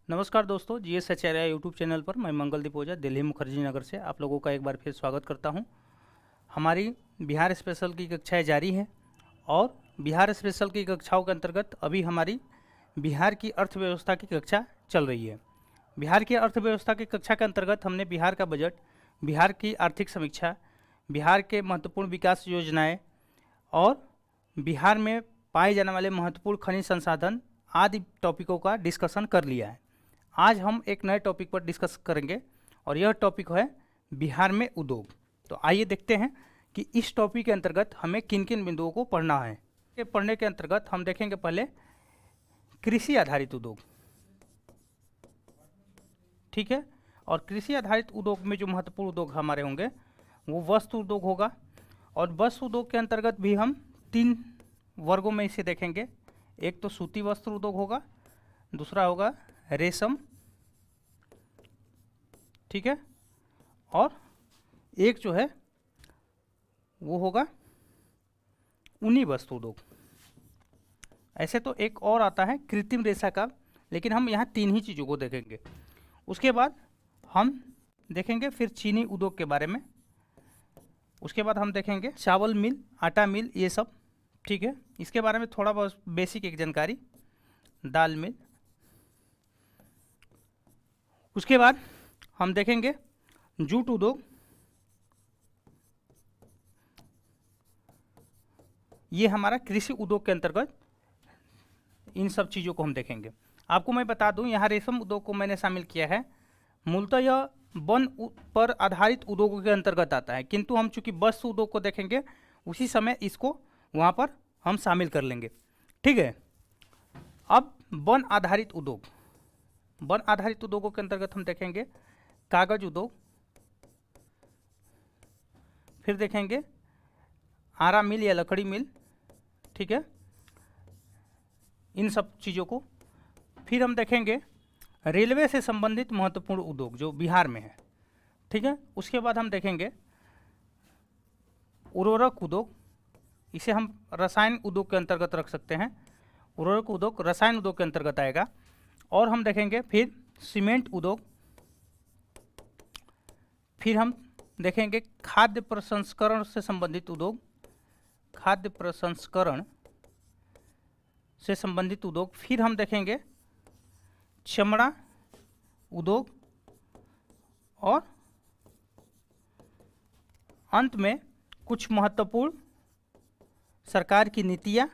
नमस्कार दोस्तों, जीएस आचार्य YouTube channel पर मैं मंगलदीप ओझा दिल्ली मुखर्जी नगर से आप लोगों का एक बार फिर स्वागत करता हूं। हमारी बिहार स्पेशल की कक्षाएं जारी हैं और बिहार स्पेशल की कक्षाओं के अंतर्गत अभी हमारी बिहार की अर्थव्यवस्था की कक्षा चल रही है। बिहार की अर्थव्यवस्था की कक्षा के अंतर्गत हमने बिहार का बजट, बिहार की आर्थिक समीक्षा, बिहार के महत्वपूर्ण विकास योजनाएँ और बिहार में पाए जाने वाले महत्वपूर्ण खनिज संसाधन आदि टॉपिकों का डिस्कशन कर लिया है। आज हम एक नए टॉपिक पर डिस्कस करेंगे और यह टॉपिक है बिहार में उद्योग। तो आइए देखते हैं कि इस टॉपिक के अंतर्गत हमें किन किन बिंदुओं को पढ़ना है। के पढ़ने के अंतर्गत हम देखेंगे पहले कृषि आधारित उद्योग, ठीक है। और कृषि आधारित उद्योग में जो महत्वपूर्ण उद्योग हमारे होंगे वो वस्त्र उद्योग होगा। और वस्त्र उद्योग के अंतर्गत भी हम 3 वर्गों में इसे देखेंगे। एक तो सूती वस्त्र उद्योग होगा, दूसरा होगा रेशम, ठीक है, और एक जो है वो होगा ऊनी वस्त्र उद्योग। ऐसे तो एक और आता है कृत्रिम रेशा का, लेकिन हम यहाँ 3 ही चीज़ों को देखेंगे। उसके बाद हम देखेंगे फिर चीनी उद्योग के बारे में। उसके बाद हम देखेंगे चावल मिल, आटा मिल, ये सब, ठीक है। इसके बारे में थोड़ा बहुत बेसिक एक जानकारी, दाल मिल। उसके बाद हम देखेंगे जूट उद्योग, ये हमारा कृषि उद्योग के अंतर्गत इन सब चीज़ों को हम देखेंगे। आपको मैं बता दूं, यहाँ रेशम उद्योग को मैंने शामिल किया है। मूलतः यह वन पर आधारित उद्योगों के अंतर्गत आता है, किंतु हम चूंकि वस्त्र उद्योग को देखेंगे उसी समय इसको वहाँ पर हम शामिल कर लेंगे, ठीक है। अब वन आधारित उद्योग, वन आधारित उद्योगों के अंतर्गत हम देखेंगे कागज उद्योग, फिर देखेंगे आरा मिल या लकड़ी मिल, ठीक है, इन सब चीज़ों को। फिर हम देखेंगे रेलवे से संबंधित महत्वपूर्ण उद्योग जो बिहार में है, ठीक है। उसके बाद हम देखेंगे उर्वरक उद्योग, इसे हम रसायन उद्योग के अंतर्गत रख सकते हैं। उर्वरक उद्योग रसायन उद्योग के अंतर्गत आएगा। और हम देखेंगे फिर सीमेंट उद्योग, फिर हम देखेंगे खाद्य प्रसंस्करण से संबंधित उद्योग, खाद्य प्रसंस्करण से संबंधित उद्योग। फिर हम देखेंगे चमड़ा उद्योग और अंत में कुछ महत्वपूर्ण सरकार की नीतियाँ,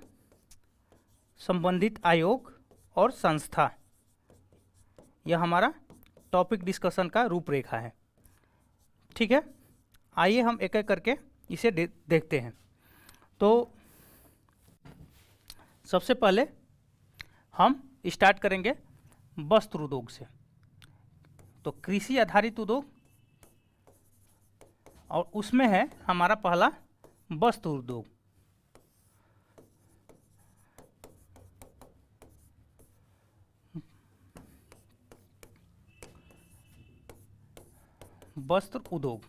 संबंधित आयोग और संस्था। यह हमारा टॉपिक डिस्कशन का रूपरेखा है, ठीक है। आइए हम एक एक करके इसे देखते हैं। तो सबसे पहले हम स्टार्ट करेंगे वस्त्र उद्योग से। तो कृषि आधारित उद्योग और उसमें है हमारा पहला वस्त्र उद्योग। वस्त्र उद्योग,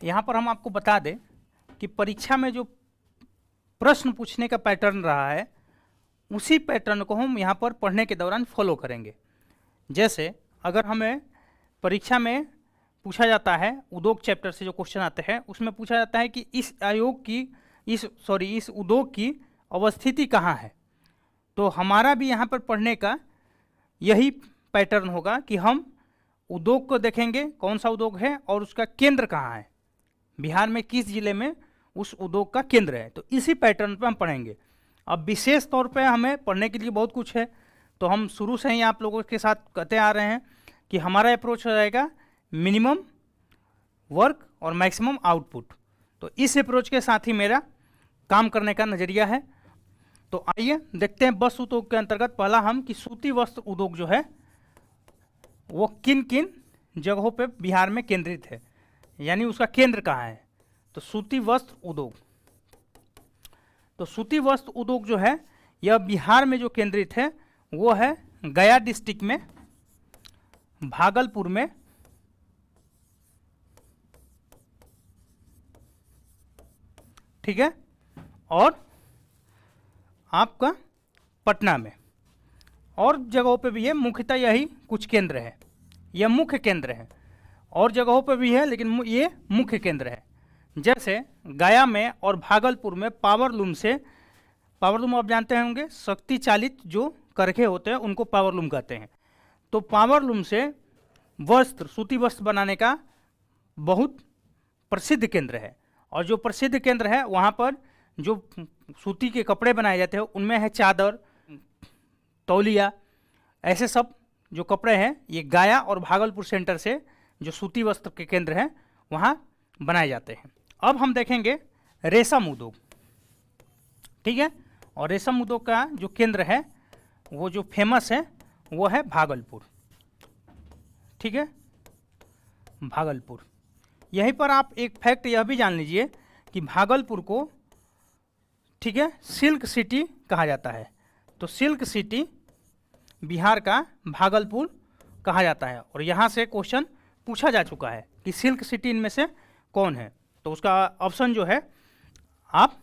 यहाँ पर हम आपको बता दें कि परीक्षा में जो प्रश्न पूछने का पैटर्न रहा है उसी पैटर्न को हम यहाँ पर पढ़ने के दौरान फॉलो करेंगे। जैसे अगर हमें परीक्षा में पूछा जाता है उद्योग चैप्टर से जो क्वेश्चन आते हैं उसमें पूछा जाता है कि इस आयोग की इस उद्योग की अवस्थिति कहाँ है, तो हमारा भी यहाँ पर पढ़ने का यही पैटर्न होगा कि हम उद्योग को देखेंगे कौन सा उद्योग है और उसका केंद्र कहाँ है, बिहार में किस जिले में उस उद्योग का केंद्र है। तो इसी पैटर्न पर हम पढ़ेंगे। अब विशेष तौर पे हमें पढ़ने के लिए बहुत कुछ है, तो हम शुरू से ही आप लोगों के साथ कहते आ रहे हैं कि हमारा अप्रोच हो जाएगा मिनिमम वर्क और मैक्सिमम आउटपुट। तो इस अप्रोच के साथ ही मेरा काम करने का नज़रिया है। तो आइए देखते हैं वस्त्र उद्योग के अंतर्गत पहला हम कि सूती वस्त्र उद्योग जो है वो किन किन जगहों पे बिहार में केंद्रित है, यानी उसका केंद्र कहाँ है। तो सूती वस्त्र उद्योग, तो सूती वस्त्र उद्योग जो है यह बिहार में जो केंद्रित है वो है गया डिस्ट्रिक्ट में, भागलपुर में, ठीक है, और आपका पटना में। और जगहों पे भी है, मुख्यतः यही कुछ केंद्र है, यह मुख्य केंद्र है। और जगहों पे भी है लेकिन ये मुख्य केंद्र है। जैसे गया में और भागलपुर में पावर लूम आप जानते होंगे, शक्ति चालित जो करखे होते हैं उनको पावर लूम कहते हैं। तो पावर लूम से वस्त्र, सूती वस्त्र बनाने का बहुत प्रसिद्ध केंद्र है। और जो प्रसिद्ध केंद्र है वहाँ पर जो सूती के कपड़े बनाए जाते हैं उनमें है चादर, तौलिया, ऐसे सब जो कपड़े हैं ये गया और भागलपुर सेंटर से जो सूती वस्त्र के केंद्र हैं वहाँ बनाए जाते हैं। अब हम देखेंगे रेशम उद्योग, ठीक है। और रेशम उद्योग का जो केंद्र है वो जो फेमस है वो है भागलपुर, ठीक है, भागलपुर। यहीं पर आप एक फैक्ट यह भी जान लीजिए कि भागलपुर को, ठीक है, सिल्क सिटी कहा जाता है। तो सिल्क सिटी बिहार का भागलपुर कहा जाता है। और यहाँ से क्वेश्चन पूछा जा चुका है कि सिल्क सिटी इनमें से कौन है। तो उसका ऑप्शन जो है आप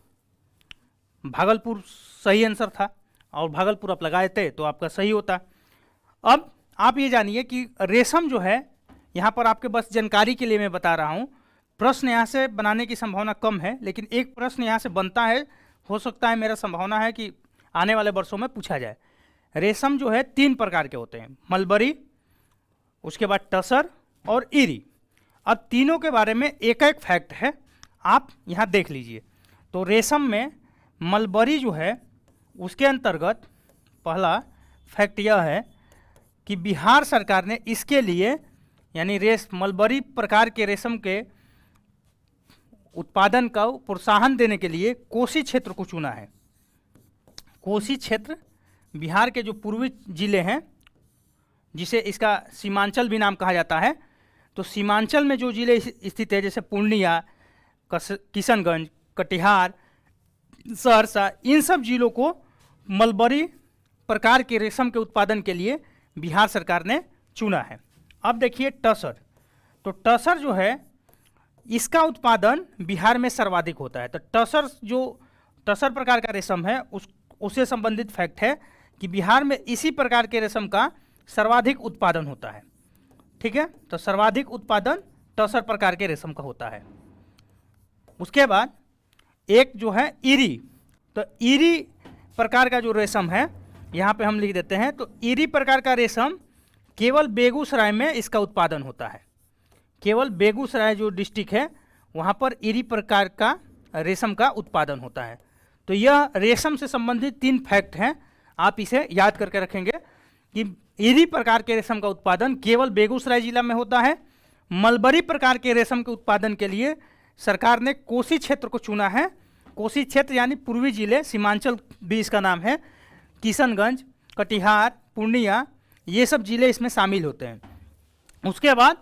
भागलपुर सही आंसर था, और भागलपुर आप लगाए थे तो आपका सही होता। अब आप ये जानिए कि रेशम जो है, यहाँ पर आपके बस जानकारी के लिए मैं बता रहा हूँ, प्रश्न यहाँ से बनाने की संभावना कम है, लेकिन एक प्रश्न यहाँ से बनता है, हो सकता है, मेरा संभावना है कि आने वाले वर्षों में पूछा जाए। रेशम जो है 3 प्रकार के होते हैं, मलबरी, उसके बाद टसर और इरी। अब तीनों के बारे में एक एक फैक्ट है, आप यहाँ देख लीजिए। तो रेशम में मलबरी जो है उसके अंतर्गत पहला फैक्ट यह है कि बिहार सरकार ने इसके लिए, यानी मलबरी प्रकार के रेशम के उत्पादन का प्रोत्साहन देने के लिए कोसी क्षेत्र को चुना है। कोसी क्षेत्र बिहार के जो पूर्वी जिले हैं, जिसे इसका सीमांचल भी नाम कहा जाता है, तो सीमांचल में जो जिले स्थित है जैसे पूर्णिया, किशनगंज, कटिहार, सहरसा, इन सब जिलों को मलबरी प्रकार के रेशम के उत्पादन के लिए बिहार सरकार ने चुना है। अब देखिए टसर, तो टसर जो है इसका उत्पादन बिहार में सर्वाधिक होता है। तो टसर प्रकार का रेशम है उससे संबंधित फैक्ट है कि बिहार में इसी प्रकार के रेशम का सर्वाधिक उत्पादन होता है, ठीक है। तो सर्वाधिक उत्पादन टसर प्रकार के रेशम का होता है। उसके बाद एक जो है इरी, तो इरी प्रकार का जो रेशम है यहाँ पे हम लिख देते हैं। तो इरी प्रकार का रेशम केवल बेगूसराय में इसका उत्पादन होता है, केवल बेगूसराय जो डिस्ट्रिक्ट है वहाँ पर इरी प्रकार का रेशम का उत्पादन होता है। तो यह रेशम से संबंधित 3 फैक्ट हैं, आप इसे याद करके रखेंगे कि इरी प्रकार के रेशम का उत्पादन केवल बेगूसराय जिला में होता है। मलबरी प्रकार के रेशम के उत्पादन के लिए सरकार ने कोसी क्षेत्र को चुना है। कोसी क्षेत्र यानी पूर्वी जिले, सीमांचल भी इसका नाम है, किशनगंज, कटिहार, पूर्णिया, ये सब जिले इसमें शामिल होते हैं। उसके बाद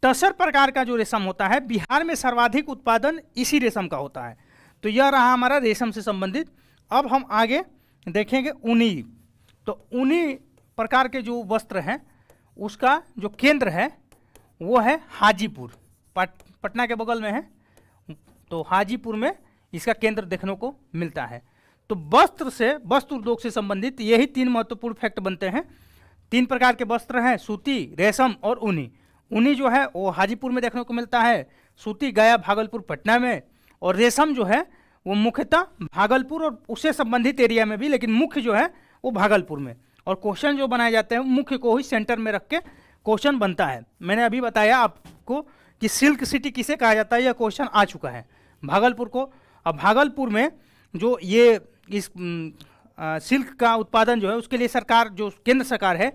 टसर प्रकार का जो रेशम होता है बिहार में सर्वाधिक उत्पादन इसी रेशम का होता है। तो यह रहा हमारा रेशम से संबंधित। अब हम आगे देखेंगे ऊनी। तो ऊनी प्रकार के जो वस्त्र हैं उसका जो केंद्र है वो है हाजीपुर, पटना के बगल में है। तो हाजीपुर में इसका केंद्र देखने को मिलता है। तो वस्त्र उद्योग से संबंधित यही 3 महत्वपूर्ण फैक्ट बनते हैं। 3 प्रकार के वस्त्र हैं, सूती, रेशम और ऊनी। ऊनी जो है वो हाजीपुर में देखने को मिलता है, सूती गया, भागलपुर, पटना में, और रेशम जो है वो मुख्यतः भागलपुर और उससे संबंधित एरिया में भी, लेकिन मुख्य जो है वो भागलपुर में। और क्वेश्चन जो बनाए जाते हैं मुख्य को ही सेंटर में रख के क्वेश्चन बनता है। मैंने अभी बताया आपको कि सिल्क सिटी किसे कहा जाता है, यह क्वेश्चन आ चुका है भागलपुर को। अब भागलपुर में जो ये इस सिल्क का उत्पादन जो है उसके लिए सरकार, जो केंद्र सरकार है,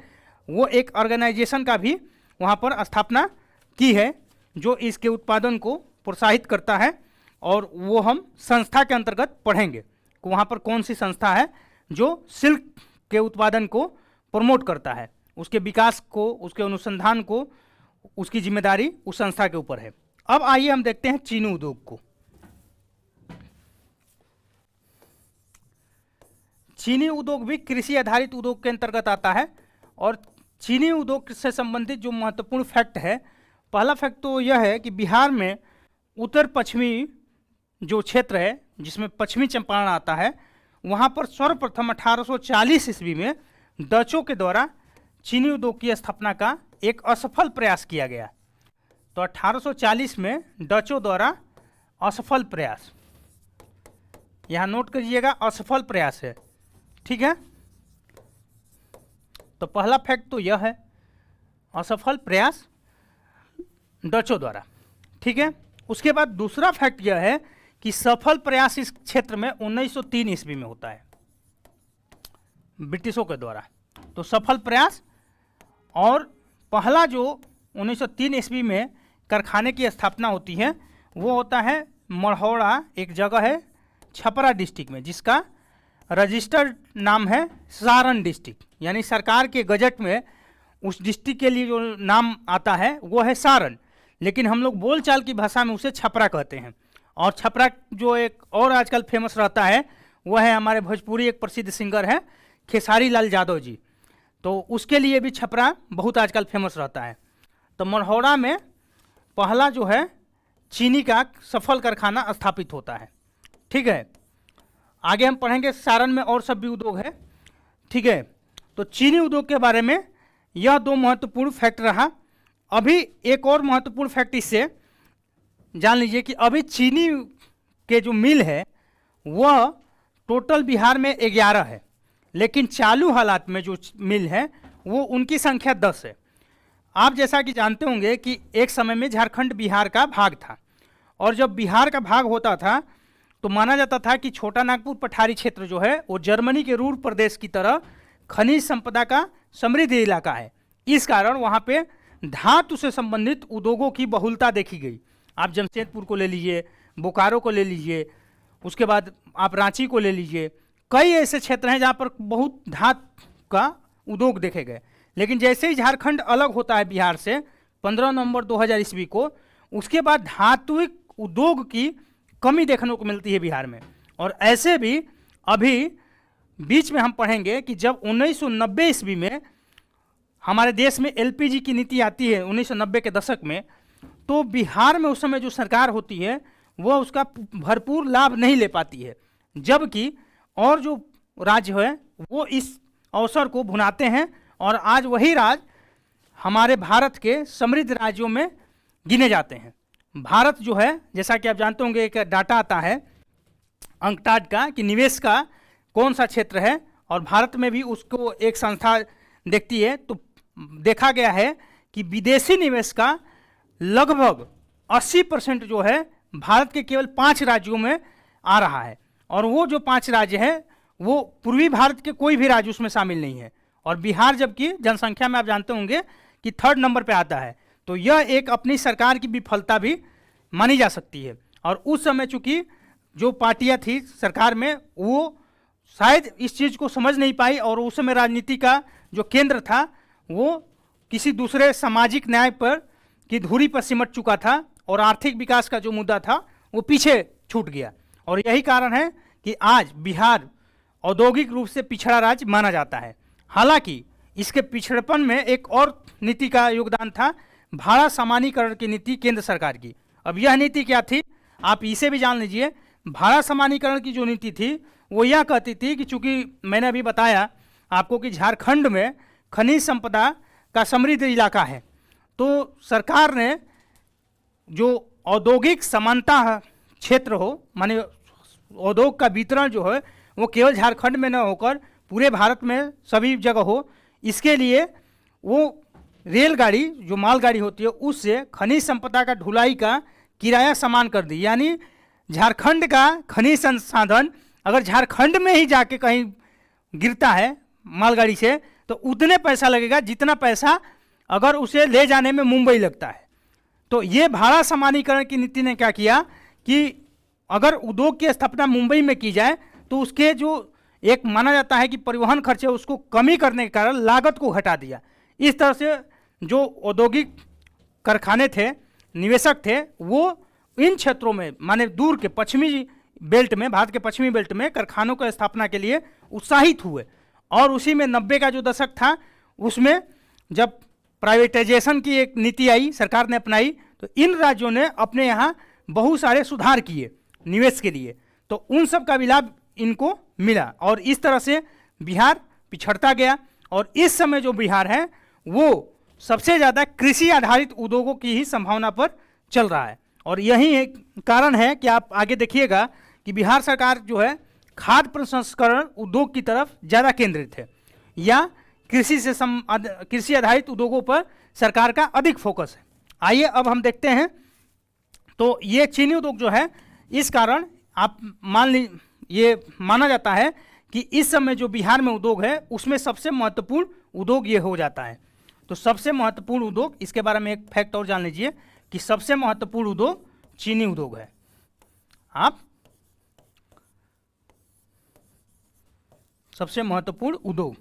वो एक ऑर्गेनाइजेशन का भी वहाँ पर स्थापना की है जो इसके उत्पादन को प्रोत्साहित करता है। और वो हम संस्था के अंतर्गत पढ़ेंगे कि वहाँ पर कौन सी संस्था है जो सिल्क के उत्पादन को प्रमोट करता है, उसके विकास को, उसके अनुसंधान को, उसकी जिम्मेदारी उस संस्था के ऊपर है। अब आइए हम देखते हैं चीनी उद्योग को। चीनी उद्योग भी कृषि आधारित उद्योग के अंतर्गत आता है। और चीनी उद्योग से संबंधित जो महत्वपूर्ण फैक्ट है, पहला फैक्ट तो यह है कि बिहार में उत्तर पश्चिमी जो क्षेत्र है जिसमें पश्चिमी चंपारण आता है, वहाँ पर सर्वप्रथम 1840 ईस्वी में डचों के द्वारा चीनी उद्योग की स्थापना का एक असफल प्रयास किया गया। तो 1840 में डचों द्वारा असफल प्रयास, यहाँ नोट करिएगा असफल प्रयास है, ठीक है। तो पहला फैक्ट तो यह है, असफल प्रयास डचों द्वारा, ठीक है। उसके बाद दूसरा फैक्ट यह है कि सफल प्रयास इस क्षेत्र में 1903 ईस्वी में होता है ब्रिटिशों के द्वारा। तो सफल प्रयास, और पहला जो 1903 ईस्वी में कारखाने की स्थापना होती है वो होता है मढ़ौरा, एक जगह है छपरा डिस्ट्रिक्ट में, जिसका रजिस्टर्ड नाम है सारण डिस्ट्रिक्ट, यानी सरकार के गजट में उस डिस्ट्रिक्ट के लिए जो नाम आता है वो है सारण, लेकिन हम लोग बोलचाल की भाषा में उसे छपरा कहते हैं। और छपरा जो एक और आजकल फेमस रहता है वह है हमारे भोजपुरी एक प्रसिद्ध सिंगर है खेसारी लाल यादव जी, तो उसके लिए भी छपरा बहुत आजकल फेमस रहता है। तो मढ़ौरा में पहला जो है चीनी का सफल कारखाना स्थापित होता है, ठीक है। आगे हम पढ़ेंगे सारण में और सब भी उद्योग है, ठीक है। तो चीनी उद्योग के बारे में यह दो महत्वपूर्ण फैक्ट रहा। अभी एक और महत्वपूर्ण फैक्ट इससे जान लीजिए कि अभी चीनी के जो मिल है वह टोटल बिहार में 11 है, लेकिन चालू हालात में जो मिल है वो उनकी संख्या 10 है। आप जैसा कि जानते होंगे कि एक समय में झारखंड बिहार का भाग था, और जब बिहार का भाग होता था तो माना जाता था कि छोटा नागपुर पठारी क्षेत्र जो है वो जर्मनी के रूर प्रदेश की तरह खनिज संपदा का समृद्ध इलाका है। इस कारण वहाँ पे धातु से संबंधित उद्योगों की बहुलता देखी गई। आप जमशेदपुर को ले लीजिए, बोकारो को ले लीजिए, उसके बाद आप रांची को ले लीजिए, कई ऐसे क्षेत्र हैं जहाँ पर बहुत धातु का उद्योग देखे गए। लेकिन जैसे ही झारखंड अलग होता है बिहार से 15 नवंबर 2000 ईस्वी को, उसके बाद धात्विक उद्योग की कमी देखने को मिलती है बिहार में। और ऐसे भी अभी बीच में हम पढ़ेंगे कि जब 1990 ईस्वी में हमारे देश में एलपीजी की नीति आती है 1990 के दशक में, तो बिहार में उस समय जो सरकार होती है वह उसका भरपूर लाभ नहीं ले पाती है, जबकि और जो राज्य है वो इस अवसर को भुनाते हैं, और आज वही राज्य हमारे भारत के समृद्ध राज्यों में गिने जाते हैं। भारत जो है, जैसा कि आप जानते होंगे, एक डाटा आता है अंकटाड का कि निवेश का कौन सा क्षेत्र है, और भारत में भी उसको एक संस्था देखती है। तो देखा गया है कि विदेशी निवेश का लगभग 80% जो है भारत के केवल 5 राज्यों में आ रहा है, और वो जो 5 राज्य हैं वो पूर्वी भारत के कोई भी राज्य उसमें शामिल नहीं है। और बिहार जबकि जनसंख्या में आप जानते होंगे कि 3rd नंबर पे आता है। तो यह एक अपनी सरकार की विफलता भी मानी जा सकती है। और उस समय चूंकि जो पार्टियां थी सरकार में वो शायद इस चीज़ को समझ नहीं पाई, और उस समय राजनीति का जो केंद्र था वो किसी दूसरे सामाजिक न्याय पर की धुरी पर सिमट चुका था, और आर्थिक विकास का जो मुद्दा था वो पीछे छूट गया। और यही कारण है कि आज बिहार औद्योगिक रूप से पिछड़ा राज्य माना जाता है। हालांकि इसके पिछड़पन में एक और नीति का योगदान था, भाड़ा सामान्यीकरण की नीति केंद्र सरकार की। अब यह नीति क्या थी, आप इसे भी जान लीजिए। भाड़ा सामान्यीकरण की जो नीति थी वो यह कहती थी कि चूंकि मैंने अभी बताया आपको कि झारखंड में खनिज संपदा का समृद्ध इलाका है, तो सरकार ने जो औद्योगिक समानता क्षेत्र हो, माने उद्योग का वितरण जो है वो केवल झारखंड में न होकर पूरे भारत में सभी जगह हो, इसके लिए वो रेलगाड़ी जो मालगाड़ी होती है उससे खनिज संपदा का ढुलाई का किराया समान कर दी। यानी झारखंड का खनिज संसाधन अगर झारखंड में ही जाके कहीं गिरता है मालगाड़ी से तो उतने पैसा लगेगा जितना पैसा अगर उसे ले जाने में मुंबई लगता है। तो ये भाड़ा सामान्यीकरण की नीति ने क्या किया कि अगर उद्योग की स्थापना मुंबई में की जाए तो उसके जो एक माना जाता है कि परिवहन खर्चे उसको कमी करने के कारण लागत को घटा दिया। इस तरह से जो औद्योगिक कारखाने थे, निवेशक थे, वो इन क्षेत्रों में माने दूर के पश्चिमी बेल्ट में, भारत के पश्चिमी बेल्ट में कारखानों की स्थापना के लिए उत्साहित हुए। और उसी में 90 का जो दशक था उसमें जब प्राइवेटाइजेशन की एक नीति आई, सरकार ने अपनाई, तो इन राज्यों ने अपने यहाँ बहुत सारे सुधार किए निवेश के लिए, तो उन सब का भी लाभ इनको मिला। और इस तरह से बिहार पिछड़ता गया और इस समय जो बिहार है वो सबसे ज़्यादा कृषि आधारित उद्योगों की ही संभावना पर चल रहा है। और यही एक कारण है कि आप आगे देखिएगा कि बिहार सरकार जो है खाद्य प्रसंस्करण उद्योग की तरफ ज़्यादा केंद्रित है, या कृषि आधारित उद्योगों पर सरकार का अधिक फोकस है। आइए अब हम देखते हैं। तो ये चीनी उद्योग जो है, इस कारण आप ये माना जाता है कि इस समय जो बिहार में उद्योग है उसमें सबसे महत्वपूर्ण उद्योग ये हो जाता है। तो सबसे महत्वपूर्ण उद्योग, इसके बारे में एक फैक्ट और जान लीजिए कि सबसे महत्वपूर्ण उद्योग चीनी उद्योग है। आप सबसे महत्वपूर्ण उद्योग,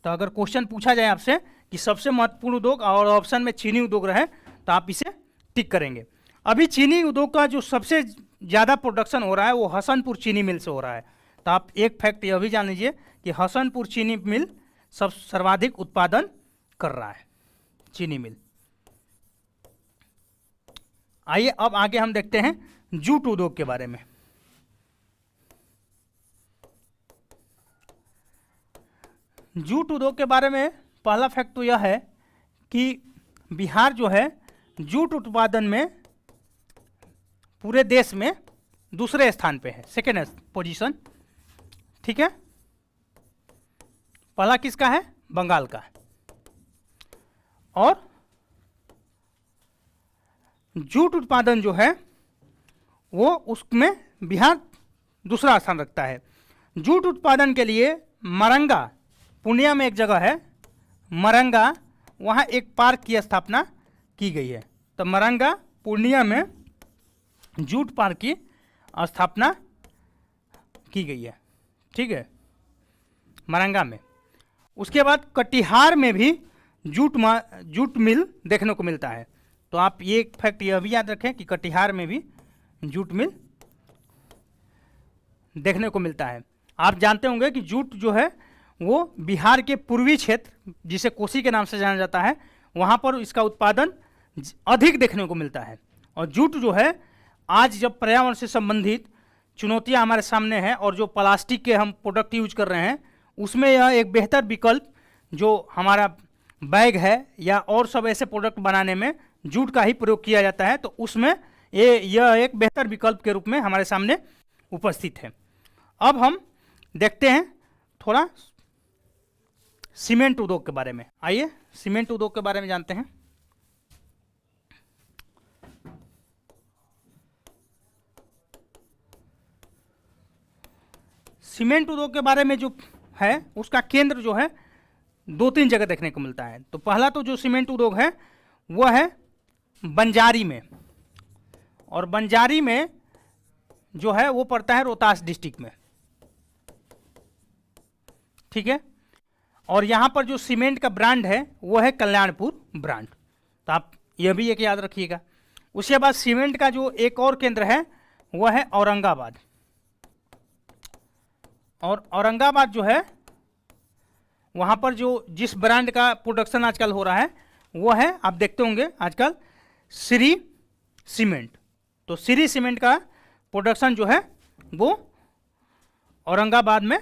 तो अगर क्वेश्चन पूछा जाए आपसे कि सबसे महत्वपूर्ण उद्योग और ऑप्शन में चीनी उद्योग रहे तो आप इसे टिक करेंगे। अभी चीनी उद्योग का जो सबसे ज़्यादा प्रोडक्शन हो रहा है वो हसनपुर चीनी मिल से हो रहा है। तो आप एक फैक्ट यह भी जान लीजिए कि हसनपुर चीनी मिल सर्वाधिक उत्पादन कर रहा है, चीनी मिल। आइए अब आगे हम देखते हैं जूट उद्योग के बारे में। जूट उद्योग के बारे में पहला फैक्ट तो यह है कि बिहार जो है जूट उत्पादन में पूरे देश में दूसरे स्थान पे है, सेकेंड पोजीशन। ठीक है, पहला किसका है? बंगाल का। और जूट उत्पादन जो है वो उसमें बिहार दूसरा स्थान रखता है। जूट उत्पादन के लिए मरंगा, पूर्णिया में एक जगह है मरंगा, वहाँ एक पार्क की स्थापना की गई है। तो मरंगा पूर्णिया में जूट पार्क की स्थापना की गई है। ठीक है, मरंगा में। उसके बाद कटिहार में भी जूट मिल देखने को मिलता है। तो आप ये फैक्ट यह भी याद रखें कि कटिहार में भी जूट मिल देखने को मिलता है। आप जानते होंगे कि जूट जो है वो बिहार के पूर्वी क्षेत्र, जिसे कोसी के नाम से जाना जाता है, वहाँ पर इसका उत्पादन अधिक देखने को मिलता है। और जूट जो है आज जब पर्यावरण से संबंधित चुनौतियाँ हमारे सामने हैं और जो प्लास्टिक के हम प्रोडक्ट यूज कर रहे हैं उसमें यह एक बेहतर विकल्प, जो हमारा बैग है या और सब ऐसे प्रोडक्ट बनाने में जूट का ही प्रयोग किया जाता है, तो उसमें यह एक बेहतर विकल्प के रूप में हमारे सामने उपस्थित है। अब हम देखते हैं थोड़ा सीमेंट उद्योग के बारे में। आइए सीमेंट उद्योग के बारे में जानते हैं। सीमेंट उद्योग के बारे में जो है उसका केंद्र जो है 2-3 जगह देखने को मिलता है। तो पहला तो जो सीमेंट उद्योग है वह है बंजारी में, और बंजारी में जो है वो पड़ता है रोहतास डिस्ट्रिक्ट में। ठीक है, और यहाँ पर जो सीमेंट का ब्रांड है वो है कल्याणपुर ब्रांड। तो आप यह भी एक याद रखिएगा। उसके बाद सीमेंट का जो एक और केंद्र है वह है औरंगाबाद। और औरंगाबाद जो है वहाँ पर जो जिस ब्रांड का प्रोडक्शन आजकल हो रहा है वो है, आप देखते होंगे आजकल, श्री सीमेंट। तो श्री सीमेंट का प्रोडक्शन जो है वो औरंगाबाद में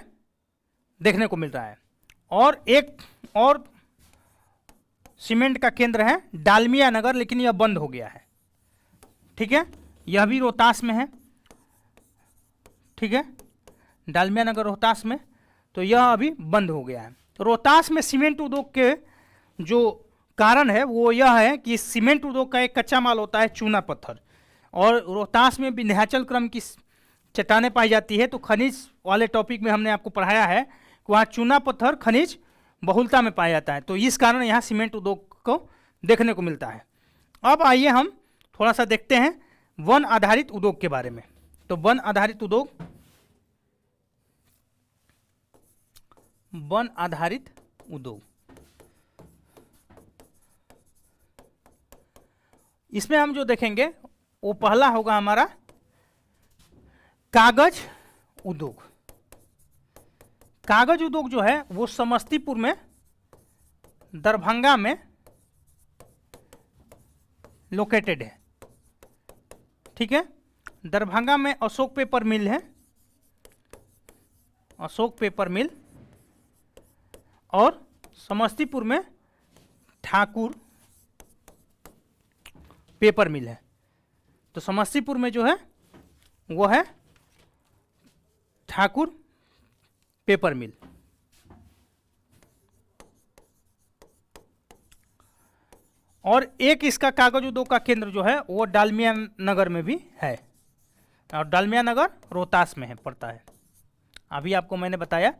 देखने को मिल रहा है। और एक और सीमेंट का केंद्र है डालमिया नगर, लेकिन यह बंद हो गया है। ठीक है, यह भी रोहतास में है। ठीक है, डालमिया नगर रोहतास में, तो यह अभी बंद हो गया है। तो रोहतास में सीमेंट उद्योग के जो कारण है वो यह है कि सीमेंट उद्योग का एक कच्चा माल होता है चूना पत्थर, और रोहतास में विंध्याचल क्रम की चट्टानें पाई जाती है। तो खनिज वाले टॉपिक में हमने आपको पढ़ाया है कि वहाँ चूना पत्थर खनिज बहुलता में पाया जाता है। तो इस कारण यहाँ सीमेंट उद्योग को देखने को मिलता है। अब आइए हम थोड़ा सा देखते हैं वन आधारित उद्योग के बारे में। तो वन आधारित उद्योग, वन आधारित उद्योग, इसमें हम जो देखेंगे वो पहला होगा हमारा कागज उद्योग। कागज उद्योग जो है वो समस्तीपुर में, दरभंगा में लोकेटेड है। ठीक है, दरभंगा में अशोक पेपर मिल है, अशोक पेपर मिल, और समस्तीपुर में ठाकुर पेपर मिल है। तो समस्तीपुर में जो है वो है ठाकुर पेपर मिल। और एक इसका कागज उद्योग का केंद्र जो है वो डालमिया नगर में भी है, और डालमिया नगर रोहतास में है पड़ता है, अभी आपको मैंने बताया।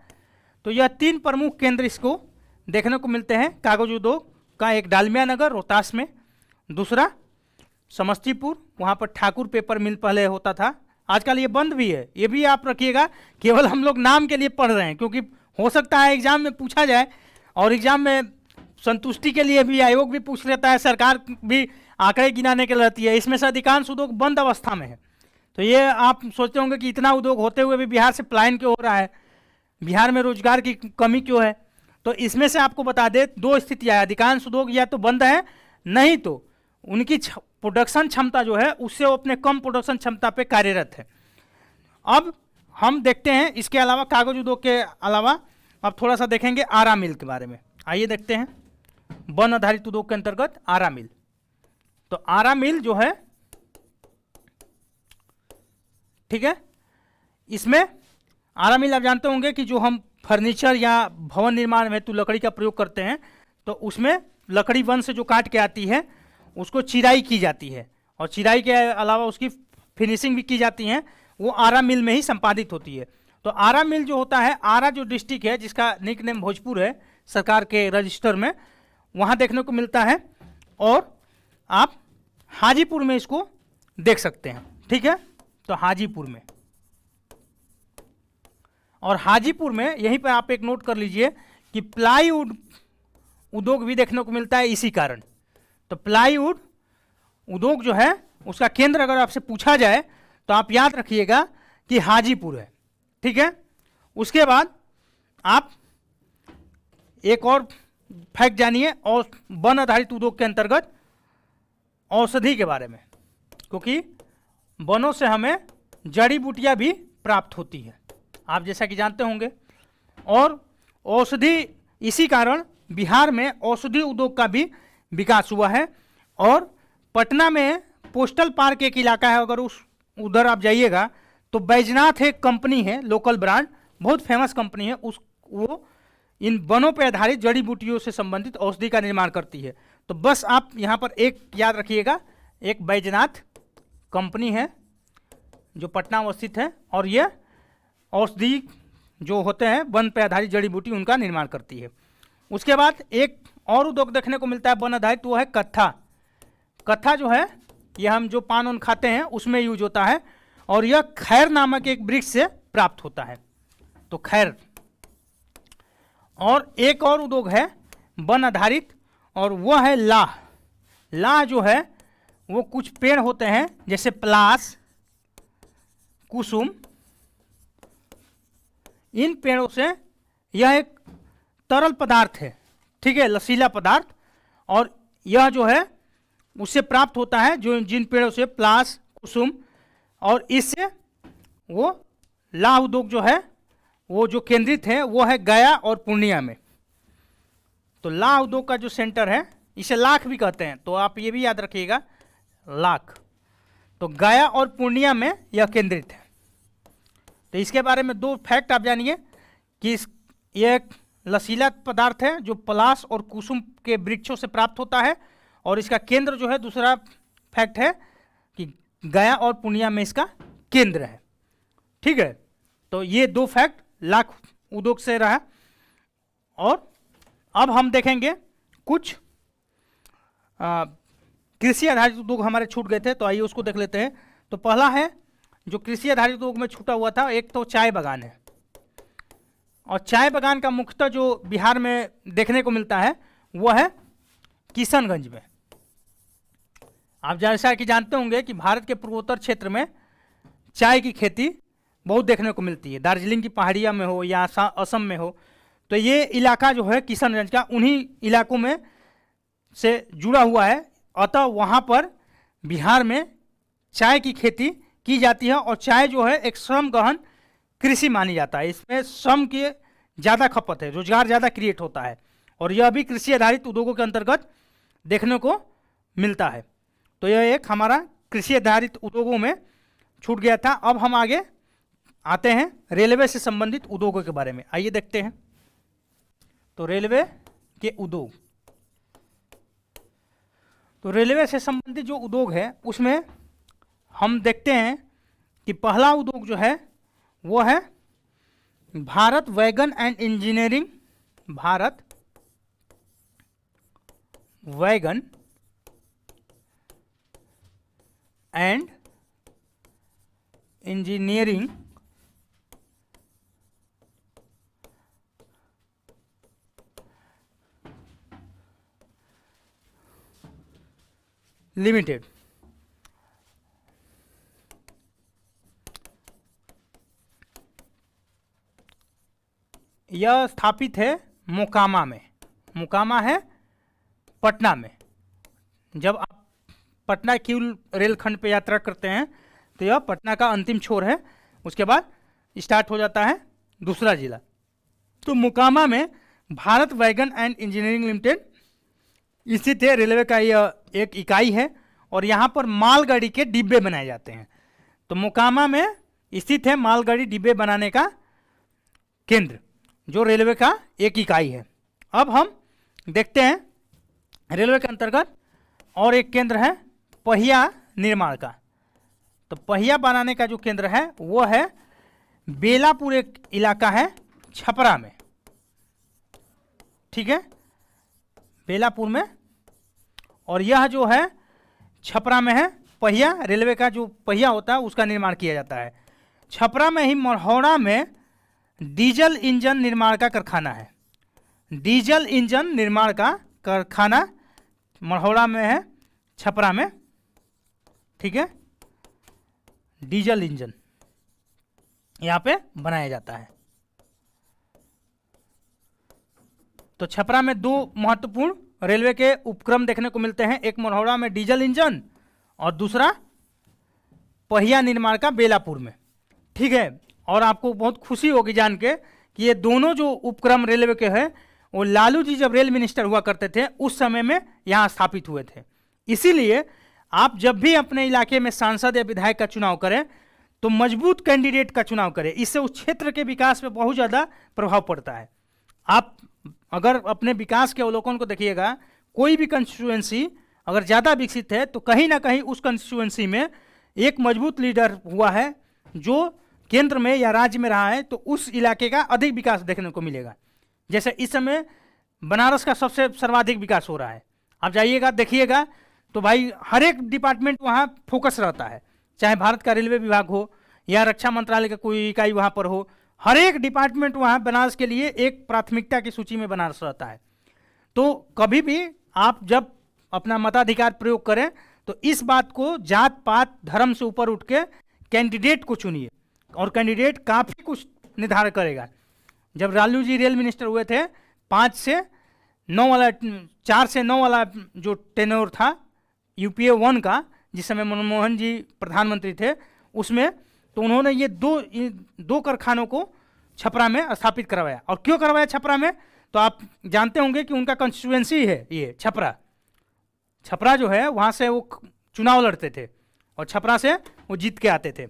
तो यह 3 प्रमुख केंद्र इसको देखने को मिलते हैं कागज उद्योग का। एक डालमिया नगर रोहतास में, दूसरा समस्तीपुर, वहाँ पर ठाकुर पेपर मिल पहले होता था, आजकल ये बंद भी है। ये भी आप रखिएगा, केवल हम लोग नाम के लिए पढ़ रहे हैं, क्योंकि हो सकता है एग्जाम में पूछा जाए, और एग्जाम में संतुष्टि के लिए भी आयोग भी पूछ लेता है, सरकार भी आंकड़े गिनाने के लिए रहती है। इसमें से अधिकांश उद्योग बंद अवस्था में है। तो ये आप सोचते होंगे कि इतना उद्योग होते हुए भी बिहार से पलायन क्यों हो रहा है, बिहार में रोजगार की कमी क्यों है। तो इसमें से आपको बता दें 2 स्थितियाँ, अधिकांश उद्योग या तो बंद है, नहीं तो उनकी प्रोडक्शन क्षमता जो है उससे वो अपने कम प्रोडक्शन क्षमता पे कार्यरत है। अब हम देखते हैं इसके अलावा, कागज उद्योग के अलावा अब थोड़ा सा देखेंगे आरा मिल के बारे में। आइए देखते हैं वन आधारित उद्योग के अंतर्गत आरा मिल। तो आरा मिल जो है, ठीक है, इसमें आरा मिल आप जानते होंगे कि जो हम फर्नीचर या भवन निर्माण हेतु लकड़ी का प्रयोग करते हैं, तो उसमें लकड़ी वन से जो काट के आती है उसको चिराई की जाती है, और चिराई के अलावा उसकी फिनिशिंग भी की जाती है, वो आरा मिल में ही संपादित होती है। तो आरा मिल जो होता है, आरा जो डिस्ट्रिक्ट है जिसका निक नेम भोजपुर है सरकार के रजिस्टर में, वहाँ देखने को मिलता है, और आप हाजीपुर में इसको देख सकते हैं, ठीक है। तो हाजीपुर में, और हाजीपुर में यहीं पर आप एक नोट कर लीजिए कि प्लाईवुड उद्योग भी देखने को मिलता है इसी कारण। तो प्लाईवुड उद्योग जो है उसका केंद्र अगर आपसे पूछा जाए तो आप याद रखिएगा कि हाजीपुर है, ठीक है। उसके बाद आप एक और फैक्ट जानिए और वन आधारित उद्योग के अंतर्गत औषधि के बारे में, क्योंकि वनों से हमें जड़ी बूटियां भी प्राप्त होती है, आप जैसा कि जानते होंगे। और औषधि, इसी कारण बिहार में औषधि उद्योग का भी विकास हुआ है। और पटना में पोस्टल पार्क एक इलाका है, अगर उस उधर आप जाइएगा तो बैजनाथ एक कंपनी है, लोकल ब्रांड, बहुत फेमस कंपनी है, वो इन वनों पर आधारित जड़ी बूटियों से संबंधित औषधि का निर्माण करती है। तो बस आप यहाँ पर एक याद रखिएगा, एक बैजनाथ कंपनी है जो पटना अवस्थित है, और ये औषधि जो होते हैं वन पर आधारित जड़ी बूटी उनका निर्माण करती है। उसके बाद एक और उद्योग देखने को मिलता है वन आधारित, वो है कत्था। कत्था जो है यह हम जो पान उन खाते हैं उसमें यूज होता है, और यह खैर नामक एक वृक्ष से प्राप्त होता है। तो खैर, और एक और उद्योग है वन आधारित, और वह है लाह। लाह जो है वो कुछ पेड़ होते हैं जैसे पलास, कुसुम, इन पेड़ों से यह एक तरल पदार्थ है, ठीक है, लसीला पदार्थ, और यह जो है उससे प्राप्त होता है, जो जिन पेड़ों से पलास, कुसुम, और इससे वो लाह उद्योग जो है वो जो केंद्रित है वो है गया और पूर्णिया में। तो लाह उद्योग का जो सेंटर है, इसे लाख भी कहते हैं, तो आप ये भी याद रखिएगा, लाख। तो गया और पूर्णिया में यह केंद्रित है। तो इसके बारे में 2 फैक्ट आप जानिए कि ये एक लसीला पदार्थ है जो पलास और कुसुम के वृक्षों से प्राप्त होता है, और इसका केंद्र जो है, दूसरा फैक्ट है कि गया और पूर्णिया में इसका केंद्र है, ठीक है। तो ये 2 फैक्ट लाख उद्योग से रहा। और अब हम देखेंगे कुछ कृषि आधारित उद्योग हमारे छूट गए थे, तो आइए उसको देख लेते हैं। तो पहला है जो कृषि आधारित उद्योग में छूटा हुआ था, एक तो चाय बागान है। और चाय बागान का मुख्यतः जो बिहार में देखने को मिलता है वह है किशनगंज में। आप जैसा कि जानते होंगे कि भारत के पूर्वोत्तर क्षेत्र में चाय की खेती बहुत देखने को मिलती है, दार्जिलिंग की पहाड़ियाँ में हो या असम में हो। तो ये इलाका जो है किशनगंज का, उन्हीं इलाकों में से जुड़ा हुआ है, अतः वहाँ पर बिहार में चाय की खेती की जाती है। और चाय जो है एक श्रम गहन कृषि मानी जाता है, इसमें श्रम के ज़्यादा खपत है, रोजगार ज़्यादा क्रिएट होता है, और यह भी कृषि आधारित उद्योगों के अंतर्गत देखने को मिलता है। तो यह एक हमारा कृषि आधारित उद्योगों में छूट गया था। अब हम आगे आते हैं रेलवे से संबंधित उद्योगों के बारे में, आइए देखते हैं। तो रेलवे के उद्योग, तो रेलवे से संबंधित जो उद्योग है उसमें हम देखते हैं कि पहला उद्योग जो है वो है Bharat wagon and engineering, Bharat wagon and engineering limited. यह स्थापित है मोकामा में, मोकामा है पटना में। जब आप पटना किउल रेलखंड पे यात्रा करते हैं तो यह पटना का अंतिम छोर है, उसके बाद स्टार्ट हो जाता है दूसरा जिला। तो मोकामा में Bharat wagon and engineering limited स्थित है। रेलवे का यह एक इकाई है और यहाँ पर मालगाड़ी के डिब्बे बनाए जाते हैं। तो मोकामा में स्थित है मालगाड़ी डिब्बे बनाने का केंद्र, जो रेलवे का एक इकाई है। अब हम देखते हैं रेलवे के अंतर्गत और एक केंद्र है पहिया निर्माण का। तो पहिया बनाने का जो केंद्र है वो है बेलापुर, एक इलाका है छपरा में, ठीक है, बेलापुर में। और यह जो है छपरा में है, पहिया रेलवे का जो पहिया होता है उसका निर्माण किया जाता है। छपरा में ही मढ़ौरा में डीजल इंजन निर्माण का कारखाना है, डीजल इंजन निर्माण का कारखाना मढ़ौरा में है, छपरा में, ठीक है। डीजल इंजन यहाँ पे बनाया जाता है। तो छपरा में दो महत्वपूर्ण रेलवे के उपक्रम देखने को मिलते हैं, एक मढ़ौरा में डीजल इंजन और दूसरा पहिया निर्माण का बेलापुर में, ठीक है। और आपको बहुत खुशी होगी जान के कि ये दोनों जो उपक्रम रेलवे के हैं वो लालू जी जब रेल मिनिस्टर हुआ करते थे उस समय में यहाँ स्थापित हुए थे। इसीलिए आप जब भी अपने इलाके में सांसद या विधायक का चुनाव करें तो मजबूत कैंडिडेट का चुनाव करें, इससे उस क्षेत्र के विकास पे बहुत ज़्यादा प्रभाव पड़ता है। आप अगर अपने विकास के अवलोकन को देखिएगा, कोई भी कंस्टिट्यूएंसी अगर ज़्यादा विकसित है तो कहीं ना कहीं उस कंस्टिट्यूएंसी में एक मजबूत लीडर हुआ है जो केंद्र में या राज्य में रहा है, तो उस इलाके का अधिक विकास देखने को मिलेगा। जैसे इस समय बनारस का सबसे सर्वाधिक विकास हो रहा है, आप जाइएगा देखिएगा तो भाई हर एक डिपार्टमेंट वहाँ फोकस रहता है, चाहे भारत का रेलवे विभाग हो या रक्षा मंत्रालय का कोई इकाई वहाँ पर हो, हर एक डिपार्टमेंट वहाँ बनारस के लिए एक प्राथमिकता की सूची में बनारस रहता है। तो कभी भी आप जब अपना मताधिकार प्रयोग करें तो इस बात को जात पात धर्म से ऊपर उठ के कैंडिडेट को चुनिए, और कैंडिडेट काफ़ी कुछ निर्धारण करेगा। जब लालू जी रेल मिनिस्टर हुए थे 4 से 9 वाला जो टेन्योर था यूपीए 1 का, जिस समय मनमोहन जी प्रधानमंत्री थे, उसमें तो उन्होंने ये दो कारखानों को छपरा में स्थापित करवाया। और क्यों करवाया छपरा में, तो आप जानते होंगे कि उनका कंस्टिट्यूएंसी है ये छपरा। छपरा जो है वहाँ से वो चुनाव लड़ते थे और छपरा से वो जीत के आते थे।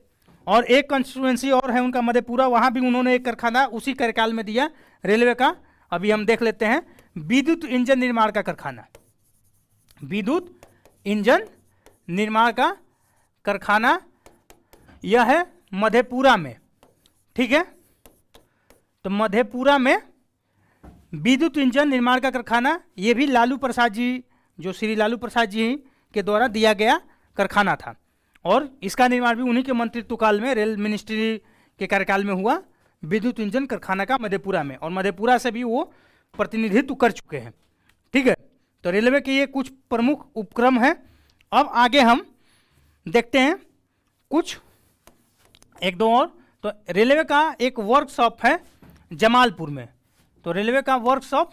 और एक कंस्टिट्यूएंसी और है उनका मधेपुरा, वहाँ भी उन्होंने एक कारखाना उसी कार्यकाल में दिया रेलवे का। अभी हम देख लेते हैं विद्युत इंजन निर्माण का कारखाना, विद्युत इंजन निर्माण का कारखाना यह है मधेपुरा में, ठीक है। तो मधेपुरा में विद्युत इंजन निर्माण का कारखाना, ये भी लालू प्रसाद जी, जो श्री लालू प्रसाद जी के द्वारा दिया गया कारखाना था, और इसका निर्माण भी उन्हीं के मंत्रित्व काल में रेल मिनिस्ट्री के कार्यकाल में हुआ, विद्युत इंजन कारखाना का मधेपुरा में। और मधेपुरा से भी वो प्रतिनिधित्व कर चुके हैं, ठीक है। तो रेलवे के ये कुछ प्रमुख उपक्रम हैं। अब आगे हम देखते हैं कुछ एक दो और। तो रेलवे का एक वर्कशॉप है जमालपुर में। तो रेलवे का वर्कशॉप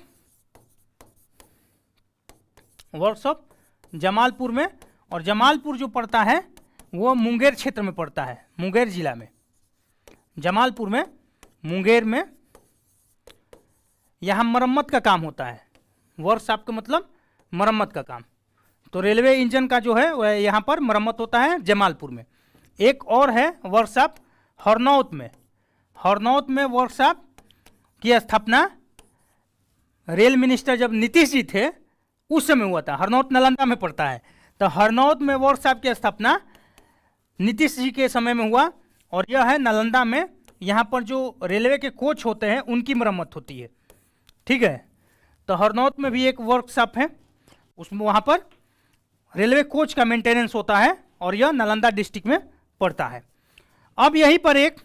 जमालपुर में, और जमालपुर जो पड़ता है वो मुंगेर क्षेत्र में पड़ता है, मुंगेर जिला में। जमालपुर में मुंगेर में यहाँ मरम्मत का काम होता है। वर्कशॉप का मतलब मरम्मत का काम। तो रेलवे इंजन का जो है वह यहाँ पर मरम्मत होता है जमालपुर में। एक और है वर्कशॉप हरनौत में। हरनौत में वर्कशॉप की स्थापना रेल मिनिस्टर जब नीतीश जी थे उस समय हुआ था। हरनौत नालंदा में पड़ता है। तो हरनौत में वर्कशॉप की स्थापना नीतीश जी के समय में हुआ और यह है नालंदा में। यहाँ पर जो रेलवे के कोच होते हैं उनकी मरम्मत होती है। ठीक है, तो हरनौत में भी एक वर्कशॉप है, उसमें वहाँ पर रेलवे कोच का मेंटेनेंस होता है और यह नालंदा डिस्ट्रिक्ट में पड़ता है। अब यहीं पर एक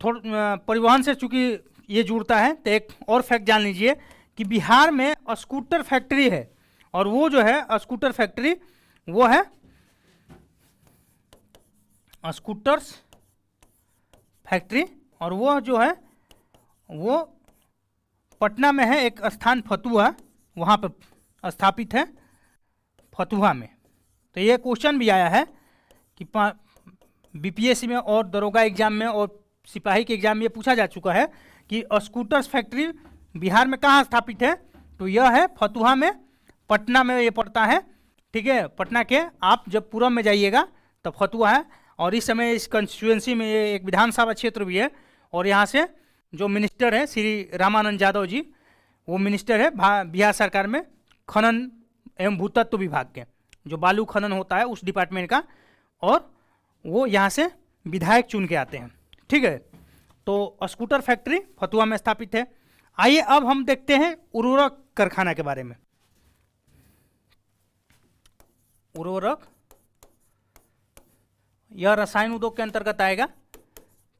परिवहन से चूंकि ये जुड़ता है तो एक और फैक्ट जान लीजिए कि बिहार में स्कूटर फैक्ट्री है और वो जो है स्कूटर फैक्ट्री वो है स्कूटर्स फैक्ट्री और वो जो है वो पटना में है। एक स्थान फतुहा वहाँ पर स्थापित है, फतुहा में। तो ये क्वेश्चन भी आया है कि बीपीएससी में और दरोगा एग्जाम में और सिपाही के एग्जाम में ये पूछा जा चुका है कि स्कूटर्स फैक्ट्री बिहार में कहाँ स्थापित है। तो यह है फतुहा में, पटना में ये पड़ता है। ठीक है, पटना के आप जब पूरब में जाइएगा तब फतुहा है। और इस समय इस कंस्टिट्यूएंसी में ये एक विधानसभा क्षेत्र भी है और यहाँ से जो मिनिस्टर है श्री रामानंद यादव जी, वो मिनिस्टर है बिहार सरकार में खनन एवं भूतत्व विभाग के, जो बालू खनन होता है उस डिपार्टमेंट का, और वो यहाँ से विधायक चुन के आते हैं। ठीक है, तो स्कूटर फैक्ट्री फतुहा में स्थापित है। आइए अब हम देखते हैं उर्वरक कारखाना के बारे में। उर्वरक यह रसायन उद्योग के अंतर्गत आएगा,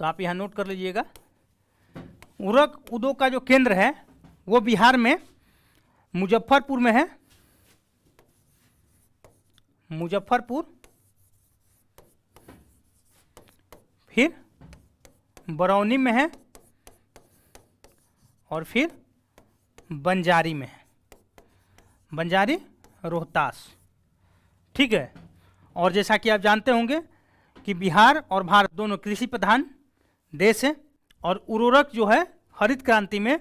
तो आप यहाँ नोट कर लीजिएगा। उर्वरक उद्योग का जो केंद्र है वो बिहार में मुजफ्फरपुर में है। मुजफ्फरपुर, फिर बरौनी में है और फिर बंजारी में है। बंजारी रोहतास। ठीक है, और जैसा कि आप जानते होंगे कि बिहार और भारत दोनों कृषि प्रधान देश है और उर्वरक जो है हरित क्रांति में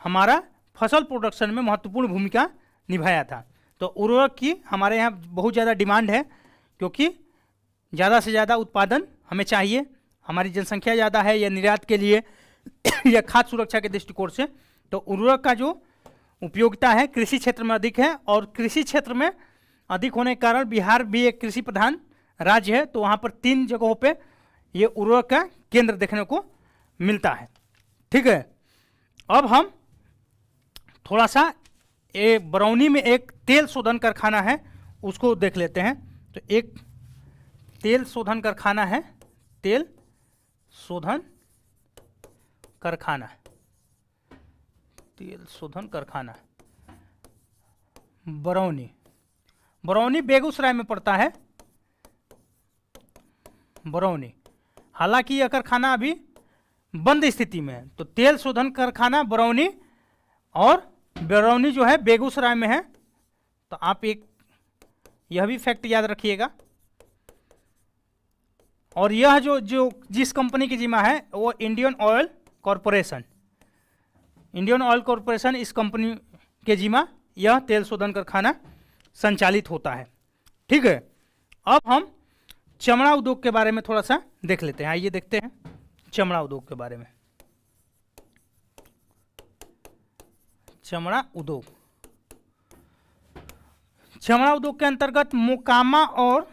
हमारा फसल प्रोडक्शन में महत्वपूर्ण भूमिका निभाया था। तो उर्वरक की हमारे यहाँ बहुत ज़्यादा डिमांड है क्योंकि ज़्यादा से ज़्यादा उत्पादन हमें चाहिए। हमारी जनसंख्या ज़्यादा है या निर्यात के लिए या खाद्य सुरक्षा के दृष्टिकोण से। तो उर्वरक का जो उपयोगिता है कृषि क्षेत्र में अधिक है और कृषि क्षेत्र में अधिक होने के कारण बिहार भी एक कृषि प्रधान राज्य है। तो वहाँ पर 3 जगहों पे ये उर्वरक का केंद्र देखने को मिलता है। ठीक है, अब हम थोड़ा सा ये बरौनी में एक तेल शोधन कारखाना है उसको देख लेते हैं। तो एक तेल शोधन कारखाना है, तेल शोधन कारखाना, तेल शोधन कारखाना बरौनी। बरौनी बेगूसराय में पड़ता है, बरौनी। हालांकि यह कारखाना अभी बंद स्थिति में है। तो तेल शोधन कारखाना बरौनी, और बरौनी जो है बेगूसराय में है। तो आप एक यह भी फैक्ट याद रखिएगा। और यह जो जिस कंपनी की जिम्मा है वो Indian oil corporation, Indian oil corporation इस कंपनी के जिम्मा यह तेल शोधन कारखाना संचालित होता है। ठीक है, अब हम चमड़ा उद्योग के बारे में थोड़ा सा देख लेते हैं। आइए देखते हैं चमड़ा उद्योग के बारे में। चमड़ा उद्योग, चमड़ा उद्योग के अंतर्गत मोकामा और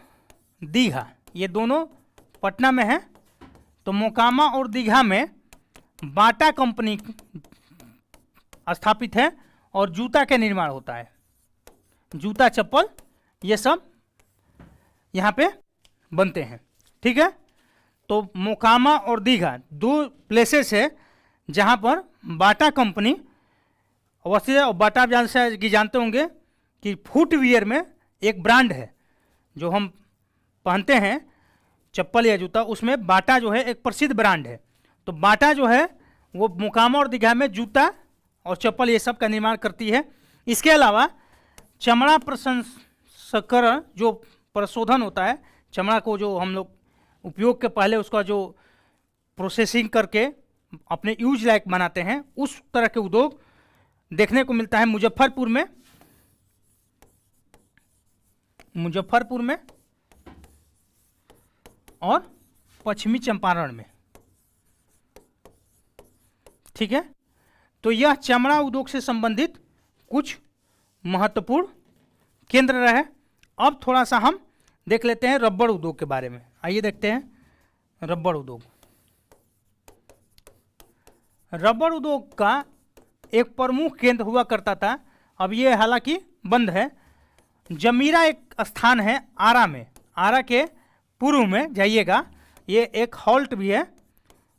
दीघा ये दोनों पटना में है। तो मोकामा और दीघा में बाटा कंपनी स्थापित है और जूता के निर्माण होता है, जूता चप्पल ये सब यहाँ पे बनते हैं। ठीक है, तो मोकामा और दीघा 2 प्लेसेस है जहाँ पर बाटा कंपनी अवस्थित है। और बाटा आप जानते होंगे कि फुटवियर में एक ब्रांड है जो हम पहनते हैं चप्पल या जूता, उसमें बाटा जो है एक प्रसिद्ध ब्रांड है। तो बाटा जो है वो मोकामा और दीघा में जूता और चप्पल ये सब का निर्माण करती है। इसके अलावा चमड़ा प्रसंस्करण जो प्रशोधन होता है, चमड़ा को जो हम लोग उपयोग के पहले उसका जो प्रोसेसिंग करके अपने यूज लायक बनाते हैं, उस तरह के उद्योग देखने को मिलता है मुजफ्फरपुर में और पश्चिमी चंपारण में। ठीक है, तो यह चमड़ा उद्योग से संबंधित कुछ महत्वपूर्ण केंद्र रहे। अब थोड़ा सा हम देख लेते हैं रबड़ उद्योग के बारे में। आइए देखते हैं रबड़ उद्योग। रबड़ उद्योग का एक प्रमुख केंद्र हुआ करता था, अब ये हालांकि बंद है। जमीरा एक स्थान है आरा में, आरा के पूर्व में जाइएगा, ये एक हॉल्ट भी है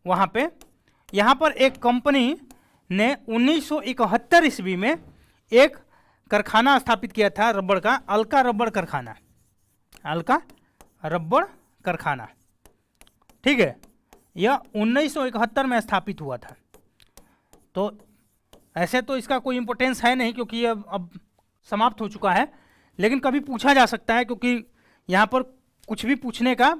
वहाँ पे। यहाँ पर एक कंपनी ने 1971 ईस्वी में एक कारखाना स्थापित किया था रबड़ का, अलका रबड़ कारखाना, अलका रबड़ कारखाना। ठीक है, यह 1971 में स्थापित हुआ था। तो ऐसे तो इसका कोई इम्पोर्टेंस है नहीं क्योंकि ये अब समाप्त हो चुका है, लेकिन कभी पूछा जा सकता है क्योंकि यहाँ पर कुछ भी पूछने का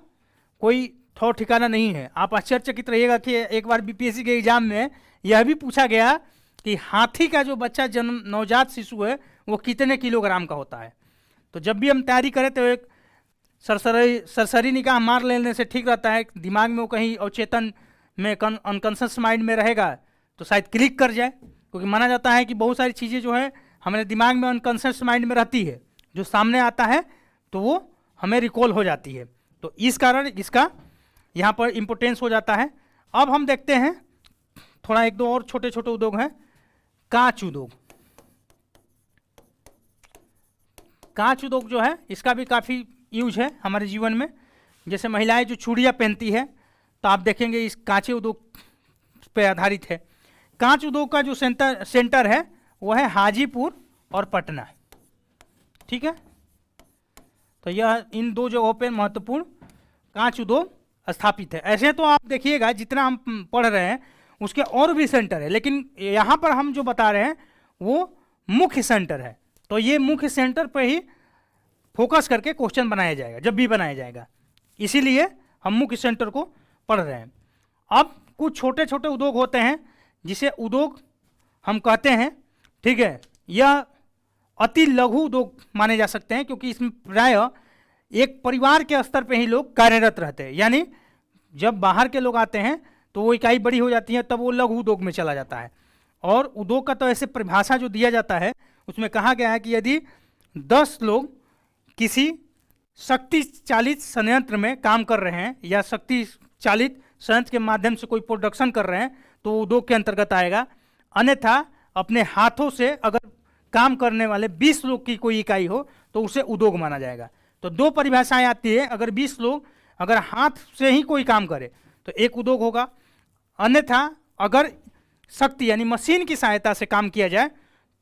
कोई ठौर ठिकाना नहीं है। आप आश्चर्यचकित रहिएगा कि एक बार बीपीएससी के एग्जाम में यह भी पूछा गया कि हाथी का जो बच्चा जन्म नवजात शिशु है वो कितने किलोग्राम का होता है। तो जब भी हम तैयारी करें तो एक सरसरी निगाह मार लेने से ठीक रहता है, दिमाग में वो कहीं अवचेतन में अनकॉन्शियस माइंड में रहेगा तो शायद क्लिक कर जाए, क्योंकि माना जाता है कि बहुत सारी चीज़ें जो है हमारे दिमाग में अनकॉन्शियस माइंड में रहती है, जो सामने आता है तो वो हमें रिकॉल हो जाती है। तो इस कारण इसका यहाँ पर इम्पोर्टेंस हो जाता है। अब हम देखते हैं थोड़ा एक दो और छोटे छोटे उद्योग हैं। कांच उद्योग, कांच उद्योग जो है इसका भी काफ़ी यूज है हमारे जीवन में। जैसे महिलाएं जो चूड़ियाँ पहनती है तो आप देखेंगे इस कांचे उद्योग पे आधारित है। कांच उद्योग का जो सेंटर है वो है हाजीपुर और पटना। ठीक है, तो यह इन दो जगहों पे महत्वपूर्ण कांच उद्योग स्थापित है। ऐसे तो आप देखिएगा जितना हम पढ़ रहे हैं उसके और भी सेंटर है, लेकिन यहाँ पर हम जो बता रहे हैं वो मुख्य सेंटर है। तो ये मुख्य सेंटर पर ही फोकस करके क्वेश्चन बनाया जाएगा जब भी बनाया जाएगा, इसीलिए हम मुख्य सेंटर को पढ़ रहे हैं। अब कुछ छोटे छोटे उद्योग होते हैं जिसे उद्योग हम कहते हैं। ठीक है, यह अति लघु उद्योग माने जा सकते हैं क्योंकि इसमें प्रायः एक परिवार के स्तर पे ही लोग कार्यरत रहते हैं, यानी जब बाहर के लोग आते हैं तो वो इकाई बड़ी हो जाती है तब वो लघु उद्योग में चला जाता है। और उद्योग का तो ऐसे परिभाषा जो दिया जाता है उसमें कहा गया है कि यदि 10 लोग किसी शक्ति चालित संयंत्र में काम कर रहे हैं या शक्ति चालित संयंत्र के माध्यम से कोई प्रोडक्शन कर रहे हैं तो उद्योग के अंतर्गत आएगा। अन्यथा अपने हाथों से अगर काम करने वाले 20 लोग की कोई इकाई हो तो उसे उद्योग माना जाएगा। तो दो परिभाषाएं आती है, अगर 20 लोग अगर हाथ से ही कोई काम करे तो एक उद्योग होगा, अन्यथा अगर शक्ति यानी मशीन की सहायता से काम किया जाए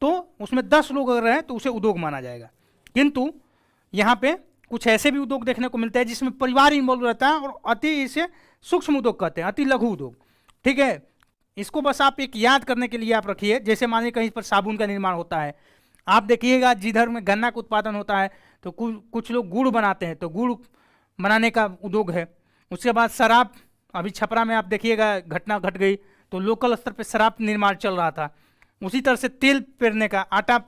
तो उसमें 10 लोग अगर हैं तो उसे उद्योग माना जाएगा। किंतु यहाँ पे कुछ ऐसे भी उद्योग देखने को मिलते हैं जिसमें परिवार इन्वॉल्व रहता है और अति इसे सूक्ष्म उद्योग कहते हैं, अति लघु उद्योग। ठीक है, इसको बस आप एक याद करने के लिए आप रखिए। जैसे मानिए कहीं पर साबुन का निर्माण होता है, आप देखिएगा जिधर में गन्ना का उत्पादन होता है तो कुछ लोग गुड़ बनाते हैं, तो गुड़ बनाने का उद्योग है। उसके बाद शराब, अभी छपरा में आप देखिएगा घटना घट गई तो लोकल स्तर पे शराब निर्माण चल रहा था। उसी तरह से तेल पेरने का, आटा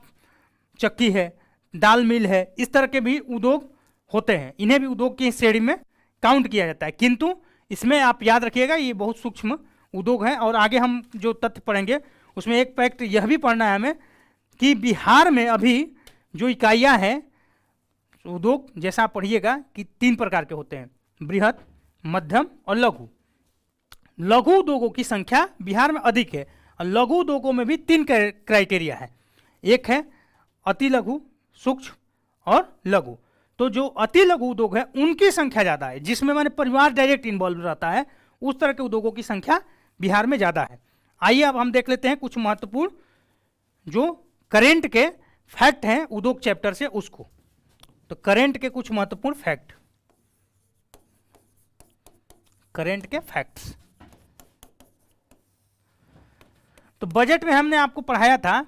चक्की है, दाल मिल है, इस तरह के भी उद्योग होते हैं। इन्हें भी उद्योग की श्रेणी में काउंट किया जाता है, किंतु इसमें आप याद रखिएगा ये बहुत सूक्ष्म उद्योग हैं। और आगे हम जो तथ्य पढ़ेंगे उसमें एक फैक्ट यह भी पढ़ना है हमें कि बिहार में अभी जो इकाइयाँ हैं उद्योग, जैसा आप पढ़िएगा कि 3 प्रकार के होते हैं, बृहत, मध्यम और लघु। लघु उद्योगों की संख्या बिहार में अधिक है और लघु उद्योगों में भी 3 क्राइटेरिया है। एक है अति लघु, सूक्ष्म और लघु। तो जो अति लघु उद्योग है उनकी संख्या ज़्यादा है, जिसमें माने परिवार डायरेक्ट इन्वॉल्व रहता है, उस तरह के उद्योगों की संख्या बिहार में ज़्यादा है। आइए अब हम देख लेते हैं कुछ महत्वपूर्ण जो करेंट के फैक्ट हैं उद्योग चैप्टर से उसको। तो करेंट के कुछ महत्वपूर्ण फैक्ट, करेंट के फैक्ट्स। तो बजट में हमने आपको पढ़ाया था